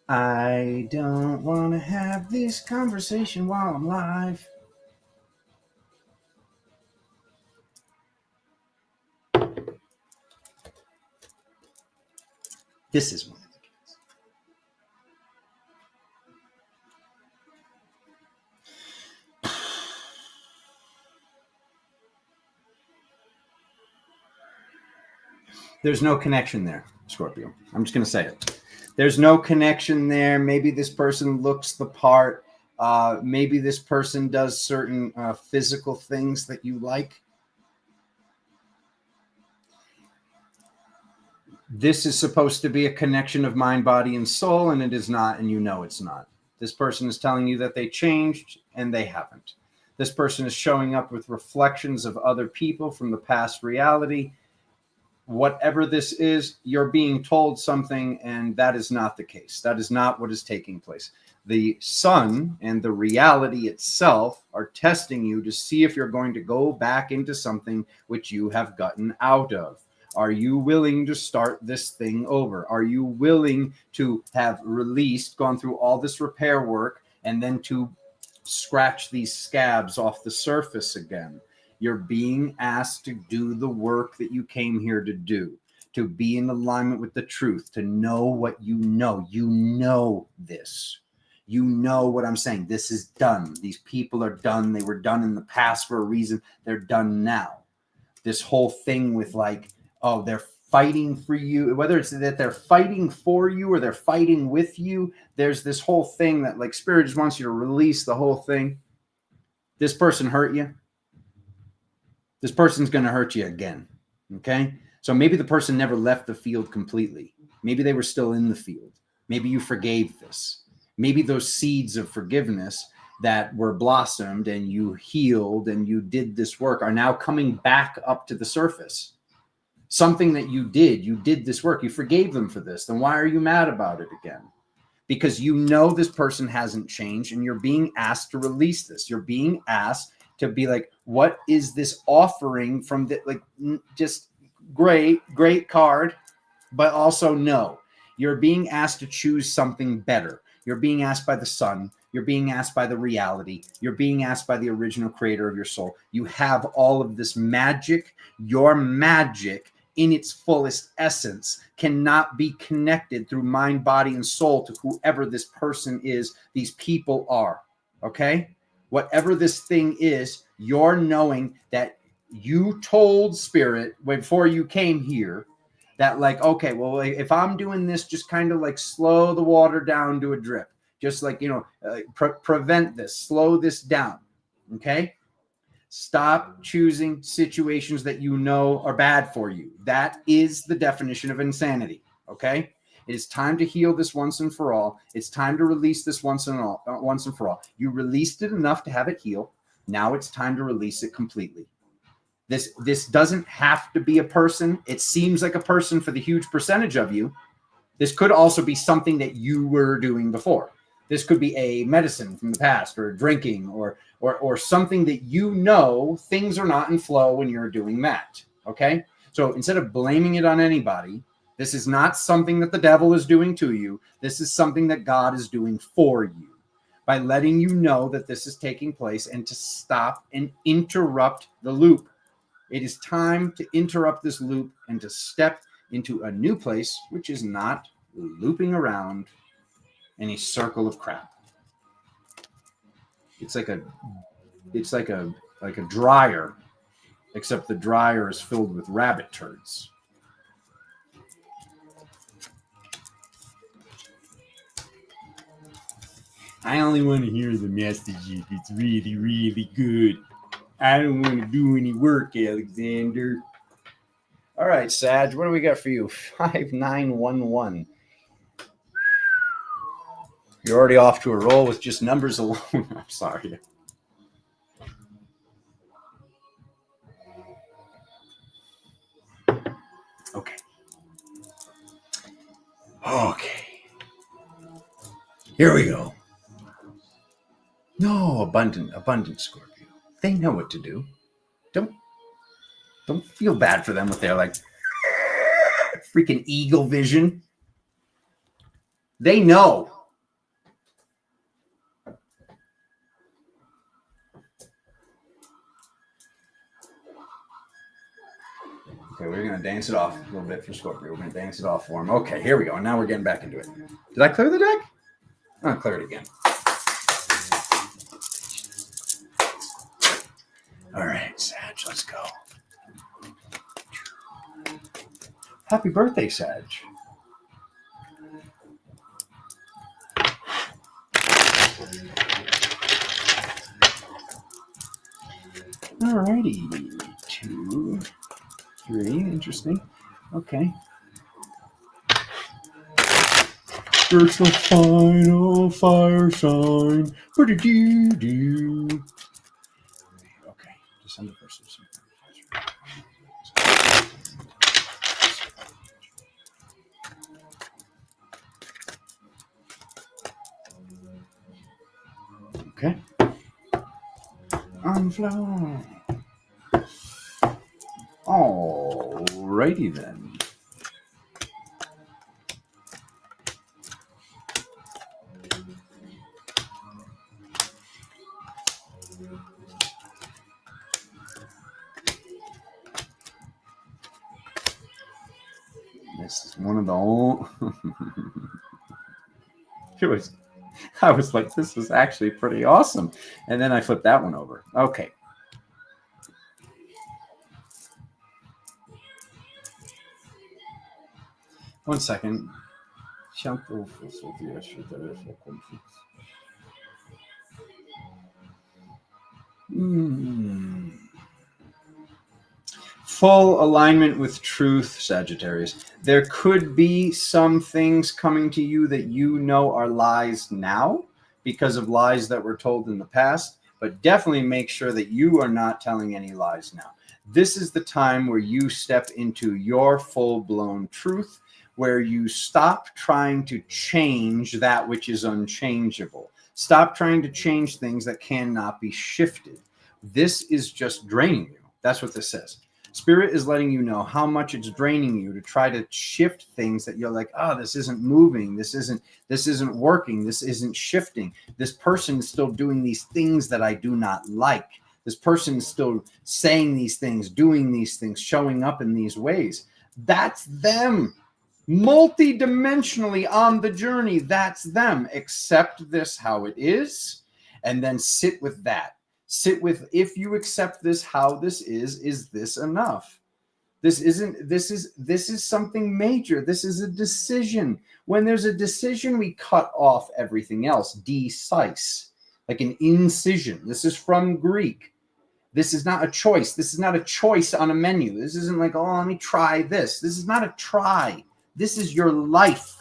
I don't want to have this conversation while I'm live. This is one of the kids. There's no connection there, Scorpio. I'm just going to say it. There's no connection there. Maybe this person looks the part. Maybe this person does certain physical things that you like. This is supposed to be a connection of mind, body, and soul, and it is not, and you know it's not. This person is telling you that they changed, and they haven't. This person is showing up with reflections of other people from the past reality. Whatever this is, you're being told something, and that is not the case. That is not what is taking place. The sun and the reality itself are testing you to see if you're going to go back into something which you have gotten out of. Are you willing to start this thing over? Are you willing to have released, gone through all this repair work, and then to scratch these scabs off the surface again? You're being asked to do the work that you came here to do, to be in alignment with the truth, to know what you know. You know this. You know what I'm saying. This is done. These people are done. They were done in the past for a reason. They're done now. This whole thing with like, oh, they're fighting for you, whether it's that they're fighting for you or they're fighting with you, there's this whole thing that like Spirit just wants you to release the whole thing. This person hurt you. This person's going to hurt you again. Okay. So maybe the person never left the field completely. Maybe they were still in the field. Maybe you forgave this. Maybe those seeds of forgiveness that were blossomed and you healed and you did this work are now coming back up to the surface. Something that you did this work. You forgave them for this. Then why are you mad about it again? Because you know this person hasn't changed and you're being asked to release this. You're being asked to be like, what is this offering from the, like, just great card, but also no. You're being asked to choose something better. You're being asked by the sun. You're being asked by the reality. You're being asked by the original creator of your soul. You have all of this magic. Your magic in its fullest essence cannot be connected through mind, body, and soul to whoever this person is, these people are. Okay? Whatever this thing is, you're knowing that you told Spirit before you came here that like, okay, well, if I'm doing this, just kind of like slow the water down to a drip. Just like, you know, prevent this, slow this down. Okay? Stop choosing situations that you know are bad for you. That is the definition of insanity. Okay? It is time to heal this once and for all. It's time to release this once and for all. You released it enough to have it heal. Now it's time to release it completely. This doesn't have to be a person. It seems like a person for the huge percentage of you. This could also be something that you were doing before. This could be a medicine from the past, or drinking, or something that you know things are not in flow when you're doing that. Okay? So instead of blaming it on anybody, this is not something that the devil is doing to you. This is something that God is doing for you by letting you know that this is taking place and to stop and interrupt the loop. It is time to interrupt this loop and to step into a new place, which is not looping around in a circle of crap. It's like a dryer, except the dryer is filled with rabbit turds. I only want to hear the message if it's really, really good. I don't want to do any work, Alexander. All right, Sag, what do we got for you? 5911. You're already off to a roll with just numbers alone. I'm sorry. Okay. Here we go. No, abundant Scorpio. They know what to do. Don't feel bad for them with their like freaking eagle vision. They know. Okay, we're going to dance it off a little bit for Scorpio. We're going to dance it off for him. Okay, here we go. And now we're getting back into it. Did I clear the deck? I'm going to clear it again. All right, Sag, let's go. Happy birthday, Sag. All righty. 2, 3. Interesting. Okay. It's the final fire sign. Do-do-do-do. Okay. December 1st. Okay. I'm flying. Alrighty then. This is one of the old. I was like, this is actually pretty awesome. And then I flipped that one over. Okay. One second. Full alignment with truth, Sagittarius. There could be some things coming to you that you know are lies now because of lies that were told in the past, but definitely make sure that you are not telling any lies now. This is the time where you step into your full-blown truth, where you stop trying to change that which is unchangeable. Stop trying to change things that cannot be shifted. This is just draining you. That's what this says. Spirit is letting you know how much it's draining you to try to shift things that you're like, oh, this isn't moving. This isn't working. This isn't shifting. This person is still doing these things that I do not like. This person is still saying these things, doing these things, showing up in these ways. That's them. Multidimensionally on the journey, that's them. Accept this how it is, and then sit with that. Sit with, if you accept this how this is this enough? This is something major. This is a decision. When there's a decision, we cut off everything else. Decise, like an incision. This is from Greek. This is not a choice. This is not a choice on a menu. This isn't like, oh, let me try this. This is not a try. This is your life.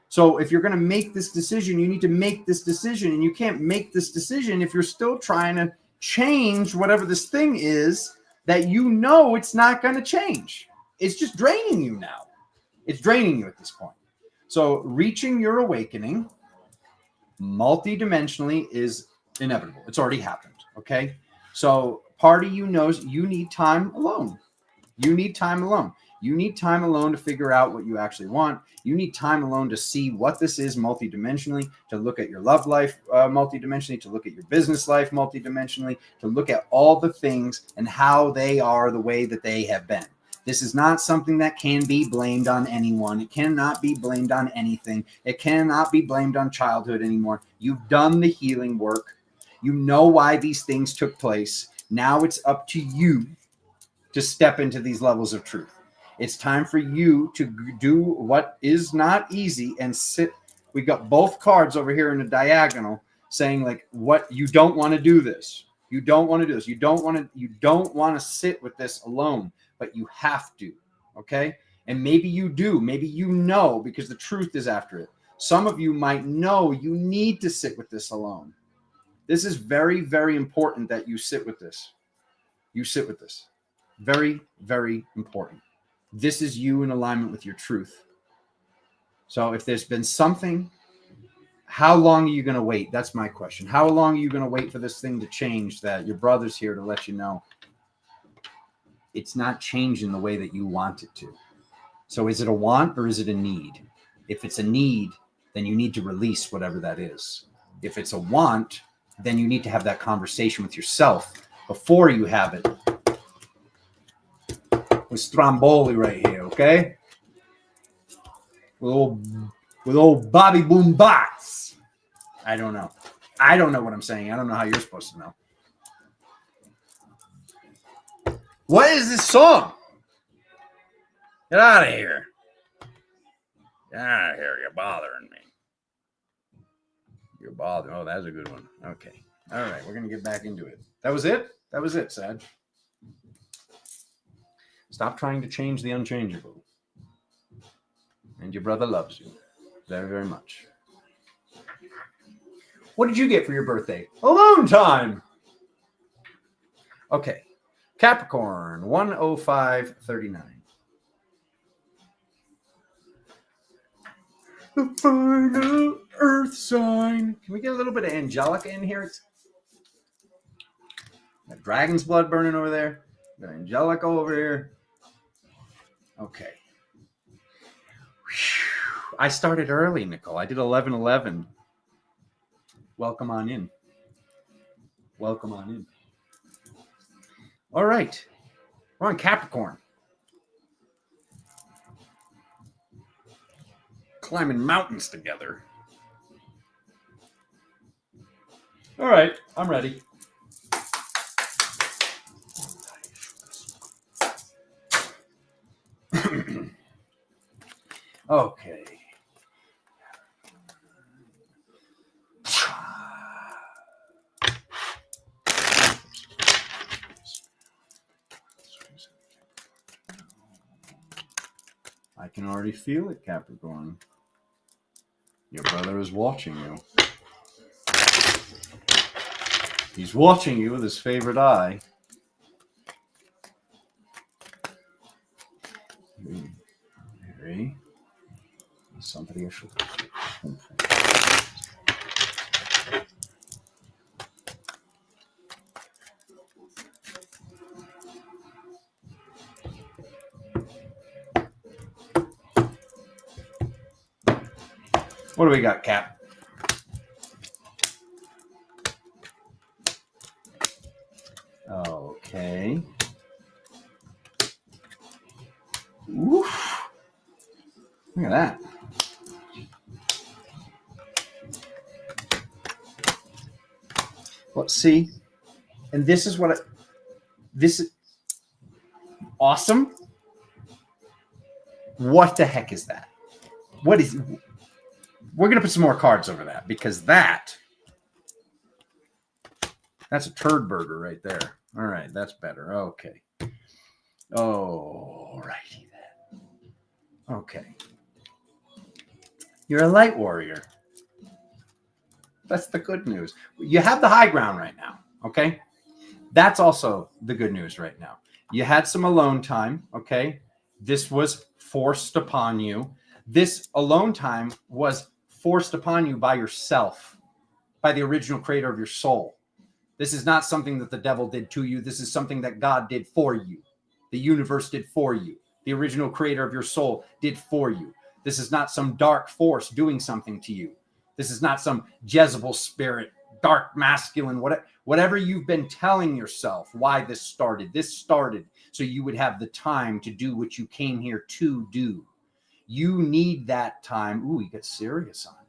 So if you're going to make this decision, you need to make this decision. And you can't make this decision if you're still trying to change whatever this thing is that you know it's not going to change. It's just draining you now. It's draining you at this point. So reaching your awakening multidimensionally is inevitable. It's already happened. Okay. So part of you knows you need time alone. You need time alone. You need time alone to figure out what you actually want. You need time alone to see what this is multidimensionally, to look at your love life multidimensionally, to look at your business life multidimensionally, to look at all the things and how they are the way that they have been. This is not something that can be blamed on anyone. It cannot be blamed on anything. It cannot be blamed on childhood anymore. You've done the healing work. You know why these things took place. Now it's up to you to step into these levels of truth. It's time for you to do what is not easy and sit. We got both cards over here in the diagonal saying like, what you don't want to do this. You don't want to do this. You don't want to sit with this alone, but you have to. Okay. And maybe you do, maybe you know, because the truth is after it. Some of you might know you need to sit with this alone. This is very, very important that you sit with this. You sit with this. Very, very important. This is you in alignment with your truth. So if there's been something, how long are you going to wait? That's my question. How long are you going to wait for this thing to change that your brother's here to let you know it's not changing the way that you want it to? So is it a want or is it a need? If it's a need, then you need to release whatever that is. If it's a want, then you need to have that conversation with yourself before you have it. with Stromboli right here, okay? With old Bobby Boom Bots. I don't know. I don't know what I'm saying. I don't know how you're supposed to know. What is this song? Get out of here. Get out of here. You're bothering me. You're bothering. Oh, that's a good one. Okay. All right. We're going to get back into it. That was it? That was it, Sag. Stop trying to change the unchangeable. And your brother loves you very, very much. What did you get for your birthday? Alone time. Okay. Capricorn, 10539. The final earth sign. Can we get a little bit of Angelica in here? Got dragon's blood burning over there. Got Angelica over here. Okay. Whew. I started early, Nicole. I did 11:11. Welcome on in. Welcome on in. All right. We're on Capricorn. Climbing mountains together. All right. I'm ready. Okay. I can already feel it, Capricorn. Your brother is watching you. He's watching you with his favorite eye. Mary. Somebody should. What do we got, Cap? Okay. Oof. Look at that. Let's see. And this is what this is awesome. What the heck is that? What is We're going to put some more cards over that because that's a turd burger right there. All right, that's better. Okay. Oh, righty then. Okay. You're a light warrior. That's the good news. You have the high ground right now, okay? That's also the good news right now. You had some alone time, okay? This was forced upon you. This alone time was forced upon you by yourself, by the original creator of your soul. This is not something that the devil did to you. This is something that God did for you. The universe did for you. The original creator of your soul did for you. This is not some dark force doing something to you. This is not some Jezebel spirit, dark masculine, whatever you've been telling yourself why this started. This started so you would have the time to do what you came here to do. You need that time. Ooh, you get serious on you.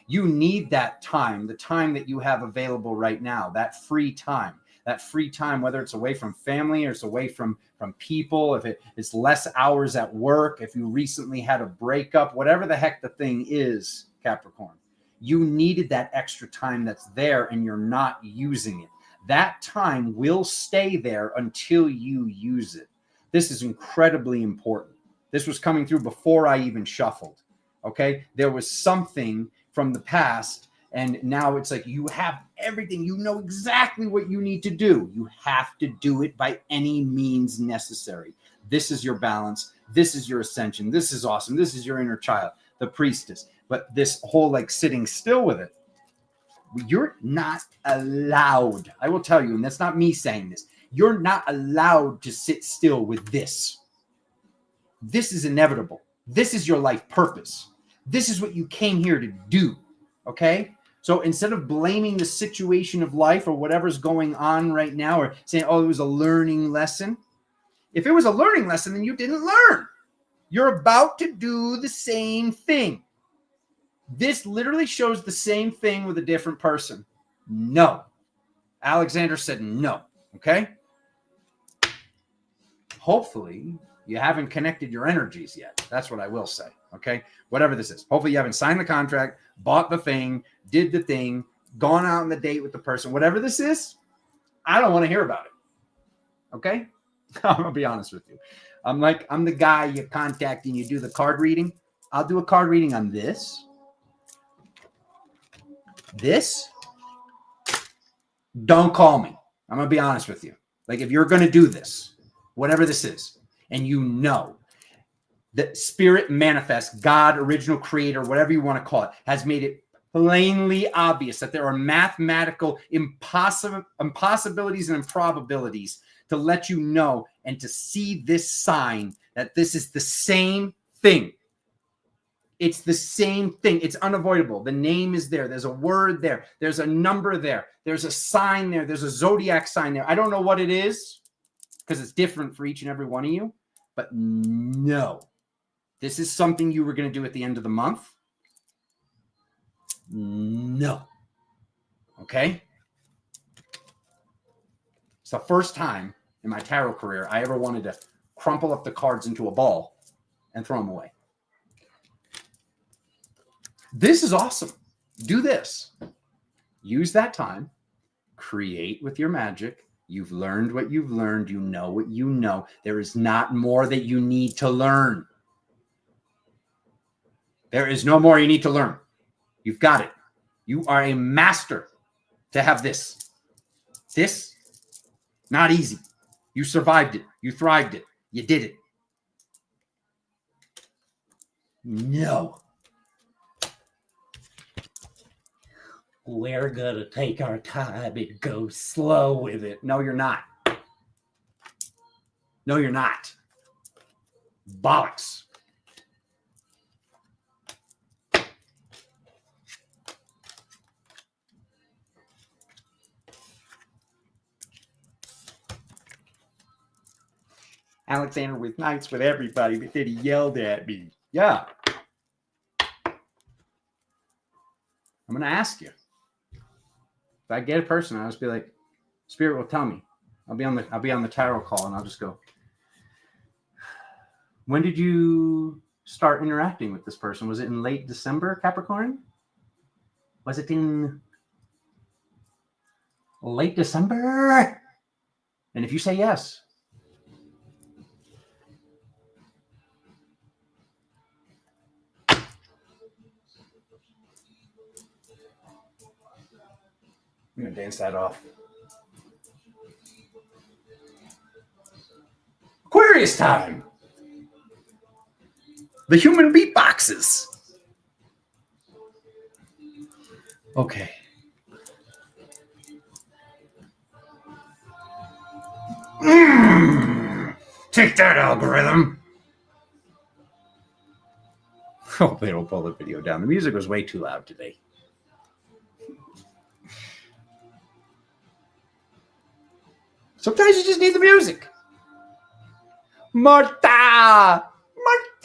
You need that time, the time that you have available right now, that free time, whether it's away from family or it's away from people, if it's less hours at work, if you recently had a breakup, whatever the heck the thing is, Capricorn, you needed that extra time that's there and you're not using it. That time will stay there until you use it. This is incredibly important. This was coming through before I even shuffled. Okay. There was something from the past and now it's like you have everything. You know exactly what you need to do. You have to do it by any means necessary. This is your balance. This is your ascension. This is awesome. This is your inner child, the priestess. But this whole like sitting still with it, you're not allowed. I will tell you, and that's not me saying this. You're not allowed to sit still with this. This is inevitable. This is your life purpose. This is what you came here to do. Okay? So instead of blaming the situation of life or whatever's going on right now or saying, oh, it was a learning lesson, If it was a learning lesson, then you didn't learn. You're about to do the same thing. This literally shows the same thing with a different person. No. Alexander said no. Okay? Hopefully, you haven't connected your energies yet. That's what I will say. Okay? Whatever this is. Hopefully, you haven't signed the contract, bought the thing, did the thing, gone out on the date with the person. Whatever this is, I don't want to hear about it. Okay? I'm going to be honest with you. I'm the guy you contact and you do the card reading. I'll do a card reading on this. This. Don't call me. I'm going to be honest with you. Like, if you're going to do this, whatever this is, and you know that spirit manifest, God, original creator, whatever you want to call it, has made it plainly obvious that there are mathematical impossibilities and improbabilities to let you know and to see this sign that this is the same thing. It's the same thing. It's unavoidable. The name is there. There's a word there. There's a number there. There's a sign there. There's a zodiac sign there. I don't know what it is because it's different for each and every one of you. But no, this is something you were going to do at the end of the month. No. Okay? It's the first time in my tarot career I ever wanted to crumple up the cards into a ball and throw them away. This is awesome. Do this. Use that time. Create with your magic. You've learned what you've learned. You know what you know. There is not more that you need to learn. There is no more you need to learn. You've got it. You are a master to have this. This, not easy. You survived it. You thrived it. You did it. No. We're going to take our time and go slow with it. No, you're not. No, you're not. Bollocks. Alexander was nice with everybody, but then he yelled at me. Yeah. I'm going to ask you. If I get a person, I'll just be like, Spirit will tell me. I'll be on the tarot call and I'll just go, when did you start interacting with this person? Was it in late December, Capricorn? Was it in late December? And if you say yes, I'm going to dance that off. Aquarius time. The human beatboxes. Okay. Take that, algorithm. Hope they don't pull the video down. The music was way too loud today. Sometimes you just need the music. Marta! Martin!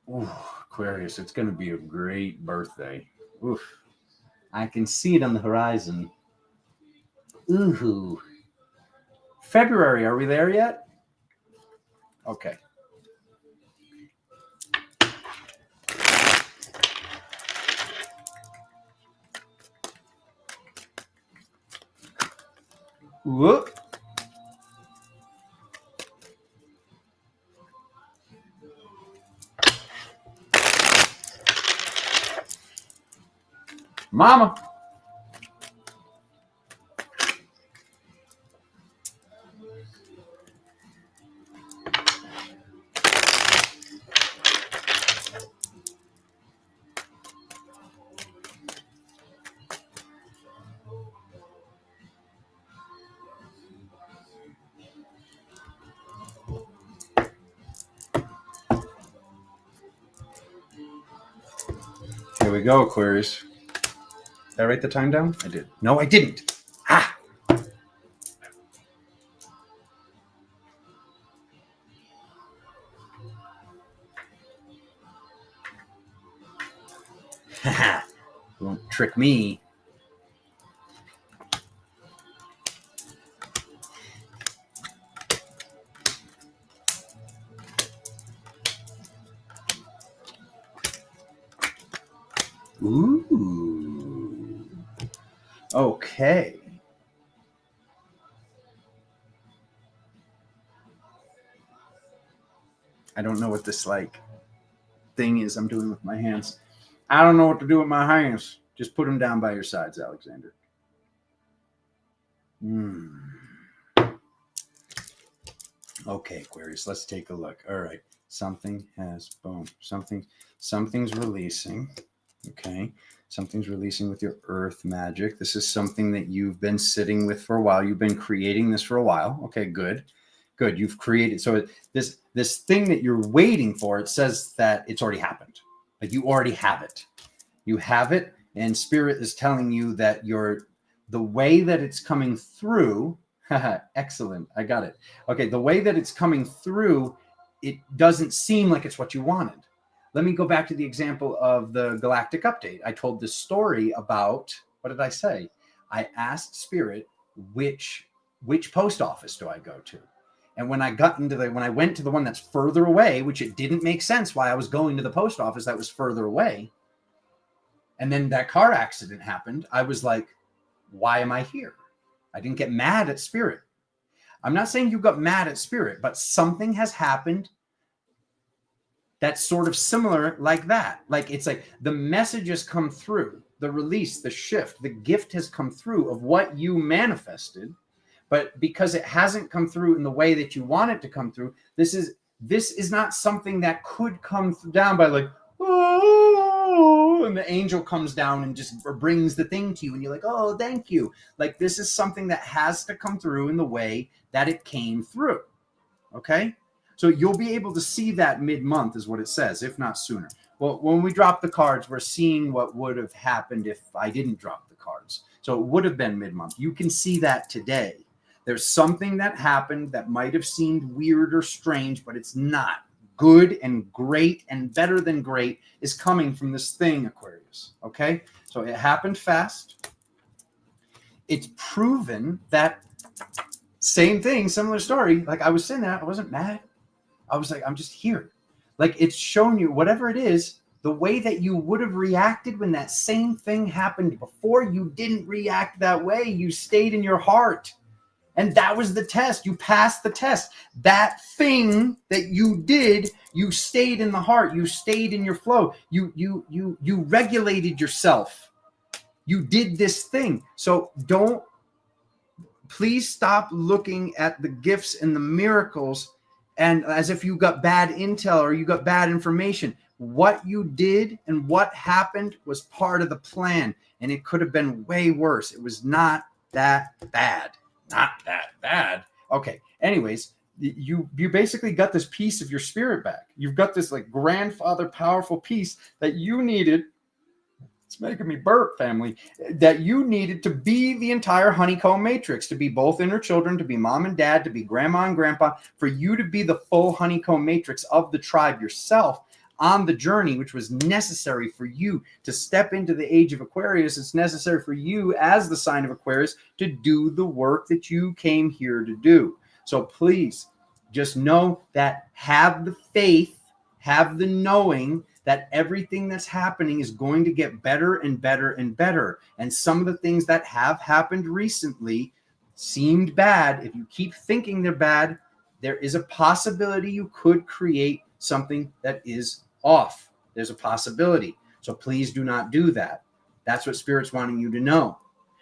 Ooh, Aquarius, it's going to be a great birthday. Oof. I can see it on the horizon. Ooh. February, are we there yet? Okay. Whoop. Mama. we go, Aquarius. Did I write the time down? I did. No, I didn't. Ah! Haha. Won't trick me. Ooh. Okay. I don't know what this like thing is I'm doing with my hands. I don't know what to do with my hands. Just put them down by your sides, Alexander. Okay, Aquarius, let's take a look. All right. Something has, boom. Something's releasing. Okay. Something's releasing with your earth magic. This is something that you've been sitting with for a while. You've been creating this for a while. Okay, good. Good. You've created. So this thing that you're waiting for, it says that it's already happened. Like you already have it. You have it. And Spirit is telling you that the way that it's coming through. Excellent. I got it. Okay. The way that it's coming through, it doesn't seem like it's what you wanted. Let me go back to the example of the Galactic Update. I told this story about, what did I say? I asked Spirit, which post office do I go to? And when I went to the one that's further away, which it didn't make sense why I was going to the post office that was further away. And then that car accident happened. I was like, why am I here? I didn't get mad at Spirit. I'm not saying you got mad at Spirit, but something has happened that's sort of similar like that. Like it's like the message has come through, the release, the shift, the gift has come through of what you manifested. But because it hasn't come through in the way that you want it to come through, this is not something that could come down by like, oh, and the angel comes down and just brings the thing to you and you're like, oh, thank you. Like this is something that has to come through in the way that it came through. Okay. So you'll be able to see that mid-month is what it says, if not sooner. Well, when we drop the cards, we're seeing what would have happened if I didn't drop the cards. So it would have been mid-month. You can see that today. There's something that happened that might have seemed weird or strange, but it's not. Good and great and better than great is coming from this thing, Aquarius. Okay? So it happened fast. It's proven that same thing, similar story. Like I was saying that, I wasn't mad. I was like, I'm just here. Like it's shown you whatever it is, the way that you would have reacted when that same thing happened before, you didn't react that way. You stayed in your heart. And that was the test. You passed the test. That thing that you did, you stayed in the heart. You stayed in your flow. You regulated yourself. You did this thing. So please stop looking at the gifts and the miracles and as if you got bad intel or you got bad information. What you did and what happened was part of the plan, and it could have been way worse. It was not that bad. Not that bad. Okay. Anyways, you basically got this piece of your spirit back. You've got this like grandfather powerful piece that you needed. It's making me burp, family. That you needed to be the entire honeycomb matrix, to be both inner children, to be mom and dad, to be grandma and grandpa, for you to be the full honeycomb matrix of the tribe yourself on the journey, which was necessary for you to step into the age of Aquarius. It's necessary for you as the sign of Aquarius to do the work that you came here to do. So please just know that, have the faith, have the knowing that everything that's happening is going to get better and better and better. And some of the things that have happened recently seemed bad. If you keep thinking they're bad, there is a possibility you could create something that is off. There's a possibility. So please do not do that. That's what Spirit's wanting you to know.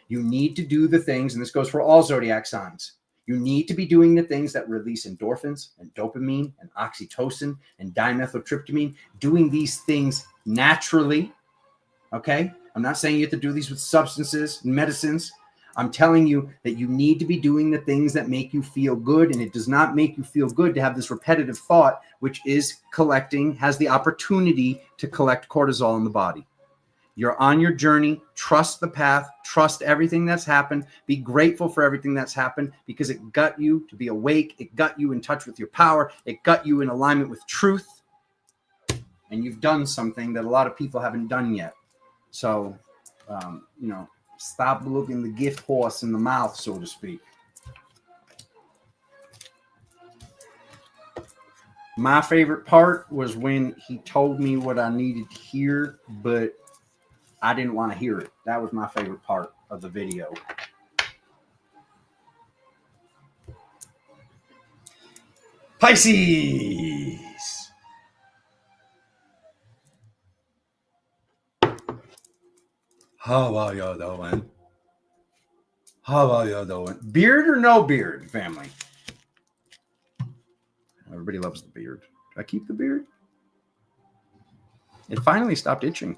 You need to do the things, and this goes for all zodiac signs. You need to be doing the things that release endorphins and dopamine and oxytocin and dimethyltryptamine, doing these things naturally. Okay? I'm not saying you have to do these with substances and medicines. I'm telling you that you need to be doing the things that make you feel good, and it does not make you feel good to have this repetitive thought, which is has the opportunity to collect cortisol in the body. You're on your journey. Trust the path. Trust everything that's happened. Be grateful for everything that's happened because it got you to be awake. It got you in touch with your power. It got you in alignment with truth. And you've done something that a lot of people haven't done yet. So, stop looking the gift horse in the mouth, so to speak. My favorite part was when he told me what I needed to hear, but I didn't want to hear it. That was my favorite part of the video. Pisces. How are you doing? How are you doing? Beard or no beard, family? Everybody loves the beard. Do I keep the beard? It finally stopped itching.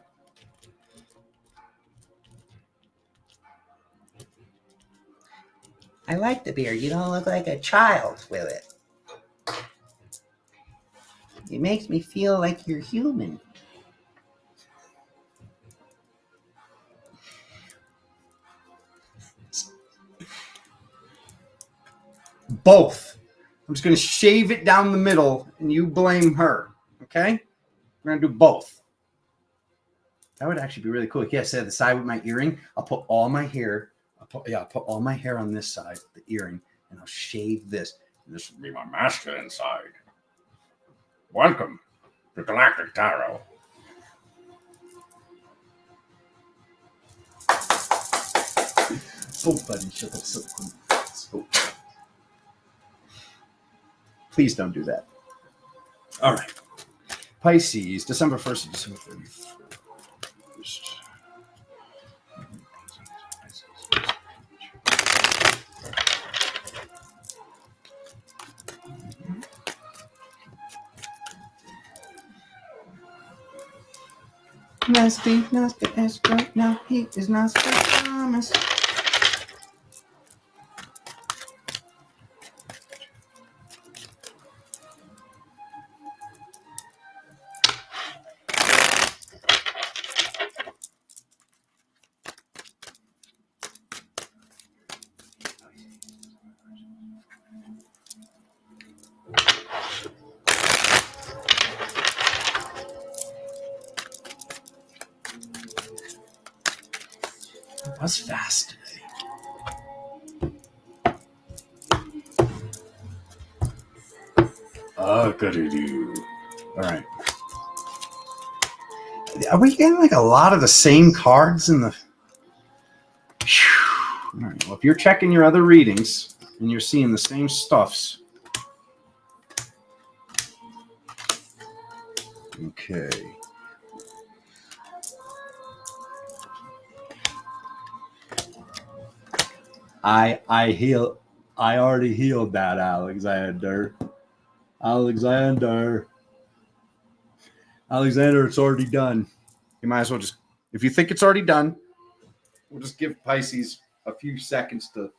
I like the beard. You don't look like a child with it. It makes me feel like you're human. Both. I'm just going to shave it down the middle and you blame her. Okay? We're going to do both. That would actually be really cool. Yes, at the side with my earring, I'll put all my hair. I'll put all my hair on this side, the earring, and I'll shave this. And this will be my masculine side. Welcome to Galactic Tarot. Oh, buddy, shut up so quick. Please don't do that. All right. Pisces, December 1st to December 31st. Nasty Astro. Now he is Nostradamus. It was fast today. Oh, goody do. All right. Are we getting like a lot of the same cards in the... All right. Well, if you're checking your other readings and you're seeing the same stuffs. Okay. I already healed that, Alexander. Alexander, it's already done. You might as well just, if you think it's already done, we'll just give Pisces a few seconds to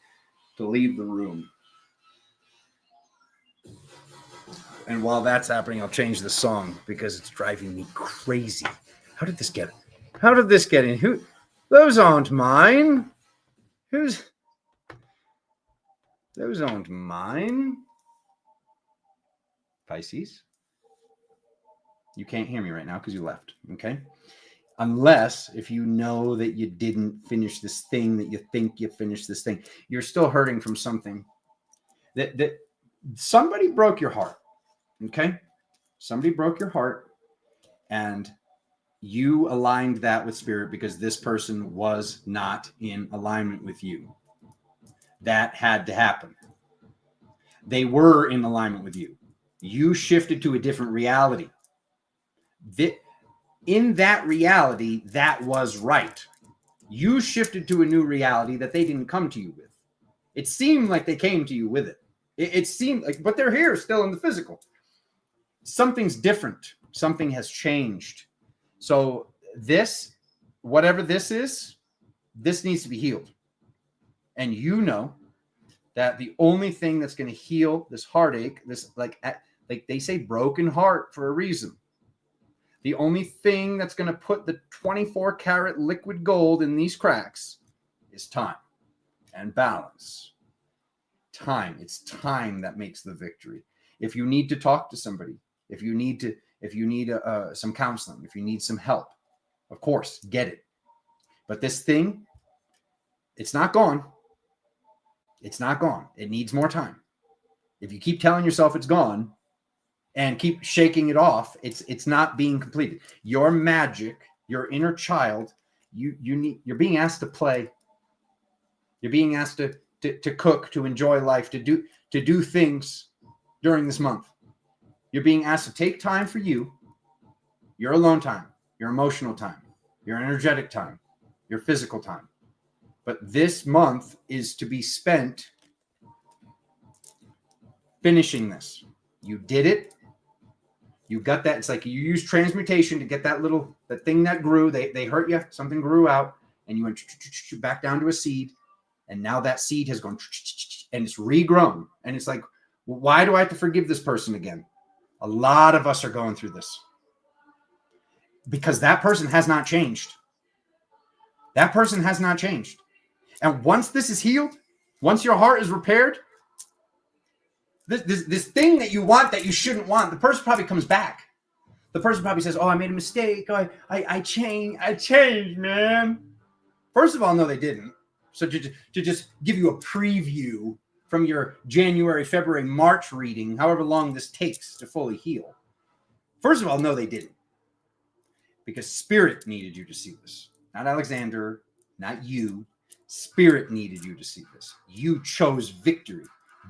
leave the room. And while that's happening, I'll change the song because it's driving me crazy. How did this get in? Who? Those aren't mine. Those aren't mine. Pisces. You can't hear me right now because you left. Okay. Unless if you know that you didn't finish this thing, that you think you finished this thing, you're still hurting from something that somebody broke your heart. Okay. Somebody broke your heart and you aligned that with spirit because this person was not in alignment with you. That had to happen. They were in alignment with you. You shifted to a different reality. In that reality, that was right. You shifted to a new reality that they didn't come to you with. It seemed like they came to you with it. It seemed like, but they're here still in the physical. Something's different. Something has changed. So this, whatever this is, this needs to be healed. And you know that the only thing that's going to heal this heartache, this like they say broken heart for a reason. The only thing that's going to put the 24 karat liquid gold in these cracks is time and balance. Time. It's time that makes the victory. If you need to talk to somebody, if you need some counseling, if you need some help, of course, get it. But this thing, it's not gone. It's not gone. It needs more time. If you keep telling yourself it's gone and keep shaking it off, it's not being completed. Your magic, your inner child, you're being asked to play. You're being asked to cook, to enjoy life, to do things during this month. You're being asked to take time for you, your alone time, your emotional time, your energetic time, your physical time. But this month is to be spent finishing this. You did it. You got that. It's like you use transmutation to get that thing that grew. They hurt you. Something grew out and you went back down to a seed. And now that seed has gone and it's regrown. And it's like, well, why do I have to forgive this person again? A lot of us are going through this because that person has not changed. That person has not changed. And once this is healed, once your heart is repaired, this thing that you want that you shouldn't want, the person probably comes back. The person probably says, oh, I made a mistake. I changed, man. First of all, no, they didn't. So to just give you a preview from your January, February, March reading, however long this takes to fully heal. First of all, no, they didn't. Because Spirit needed you to see this. Not Alexander, not you. Spirit needed you to see this. You chose victory.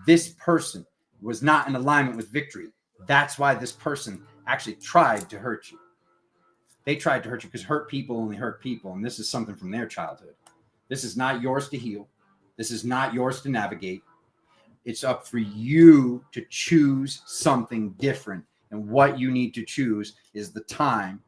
This person was not in alignment with victory. That's why this person actually tried to hurt you. They tried to hurt you because hurt people only hurt people. And this is something from their childhood. This is not yours to heal. This is not yours to navigate. It's up for you to choose something different. And what you need to choose is the time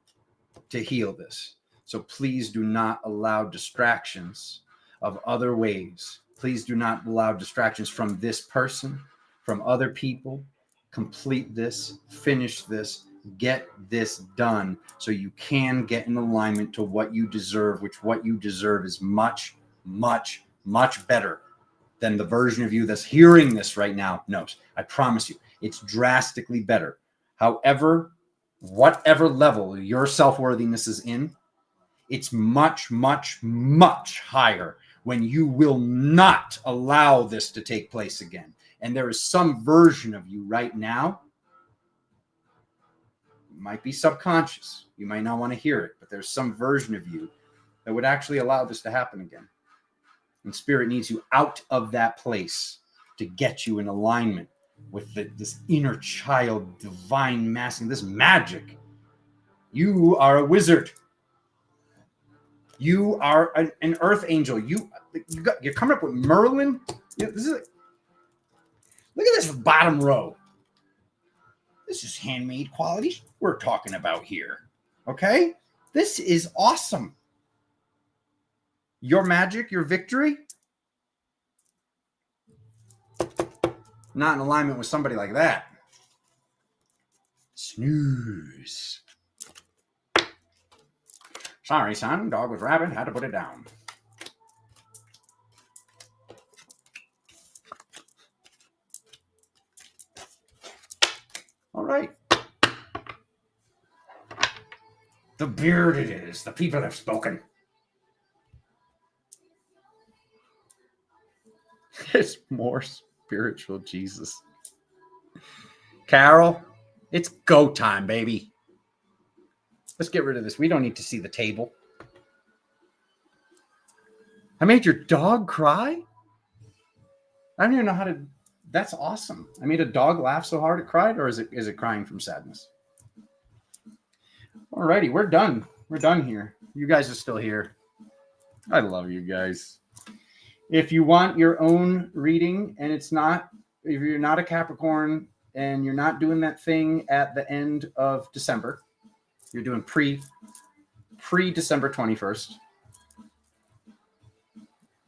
to heal this. So please do not allow distractions of other ways. Please do not allow distractions from this person, from other people. Complete this, finish this, get this done so you can get in alignment to what you deserve, which what you deserve is much, much, much better than the version of you that's hearing this right now knows. I promise you, it's drastically better. However, whatever level your self-worthiness is in, it's much, much, much higher when you will not allow this to take place again. And there is some version of you right now, might be subconscious. You might not want to hear it, but there's some version of you that would actually allow this to happen again. And Spirit needs you out of that place to get you in alignment with this inner child, divine masking, this magic. You are a wizard. You are an earth angel. You're coming up with Merlin. Look at this bottom row. This is handmade qualities we're talking about here. Okay? This is awesome. Your magic, your victory, not in alignment with somebody like that. Snooze. Sorry, son. Dog was rabid. Had to put it down. All right. The beard it is. The people have spoken. It's more spiritual Jesus. Carol, it's go time, baby. Let's get rid of this. We don't need to see the table. I made your dog cry? I don't even know how to... That's awesome. I made a dog laugh so hard it cried, or is it crying from sadness? Alrighty, we're done. We're done here. You guys are still here. I love you guys. If you want your own reading, and if you're not a Capricorn and you're not doing that thing at the end of December, you're doing pre-December 21st.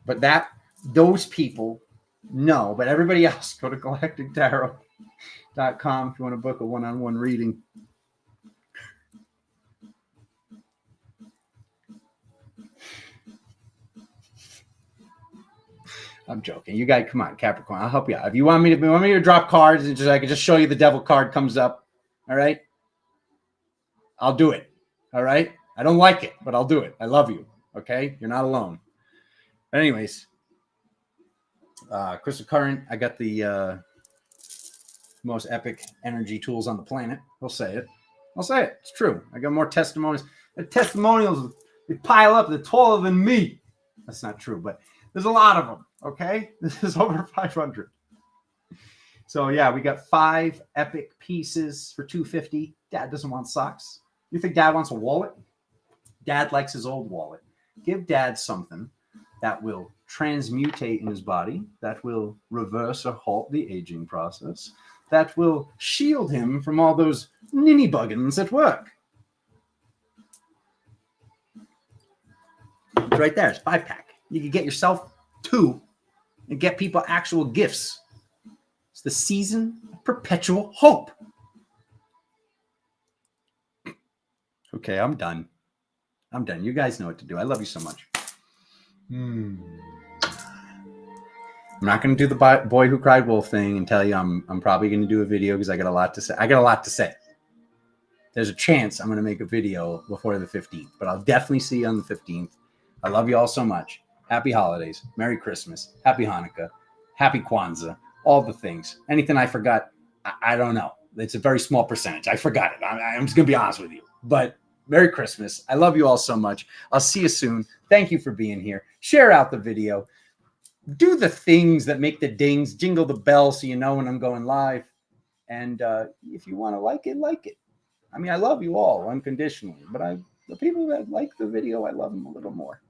But those people, no. But everybody else, go to galactictarot.com if you want to book a one-on-one reading. I'm joking. You guys, come on, Capricorn. I'll help you out. If you want me to drop cards, and I can just show you the devil card comes up. All right. I'll do it. All right. I don't like it, but I'll do it. I love you. Okay. You're not alone. But anyways, Crystal Current. I got the most epic energy tools on the planet. I'll say it. It's true. I got more testimonials. The testimonials, they pile up. They're taller than me. That's not true, but there's a lot of them. Okay. This is over 500. So yeah, we got 5 epic pieces for $250. Dad doesn't want socks. You think Dad wants a wallet? Dad likes his old wallet. Give Dad something that will transmutate in his body, that will reverse or halt the aging process, that will shield him from all those ninny buggins at work. It's right there. It's 5-pack. You can get yourself 2 and get people actual gifts. It's the season of perpetual hope. Okay, I'm done. You guys know what to do. I love you so much. I'm not going to do the boy who cried wolf thing and tell you I'm probably going to do a video because I got a lot to say. There's a chance I'm going to make a video before the 15th, but I'll definitely see you on the 15th. I love you all so much. Happy holidays. Merry Christmas. Happy Hanukkah. Happy Kwanzaa. All the things. Anything I forgot, I don't know. It's a very small percentage. I forgot it. I'm just going to be honest with you. But Merry Christmas. I love you all so much. I'll see you soon. Thank you for being here. Share out the video. Do the things that make the dings, jingle the bell so you know when I'm going live. And if you want to like it, like it. I mean, I love you all unconditionally, but the people that like the video, I love them a little more.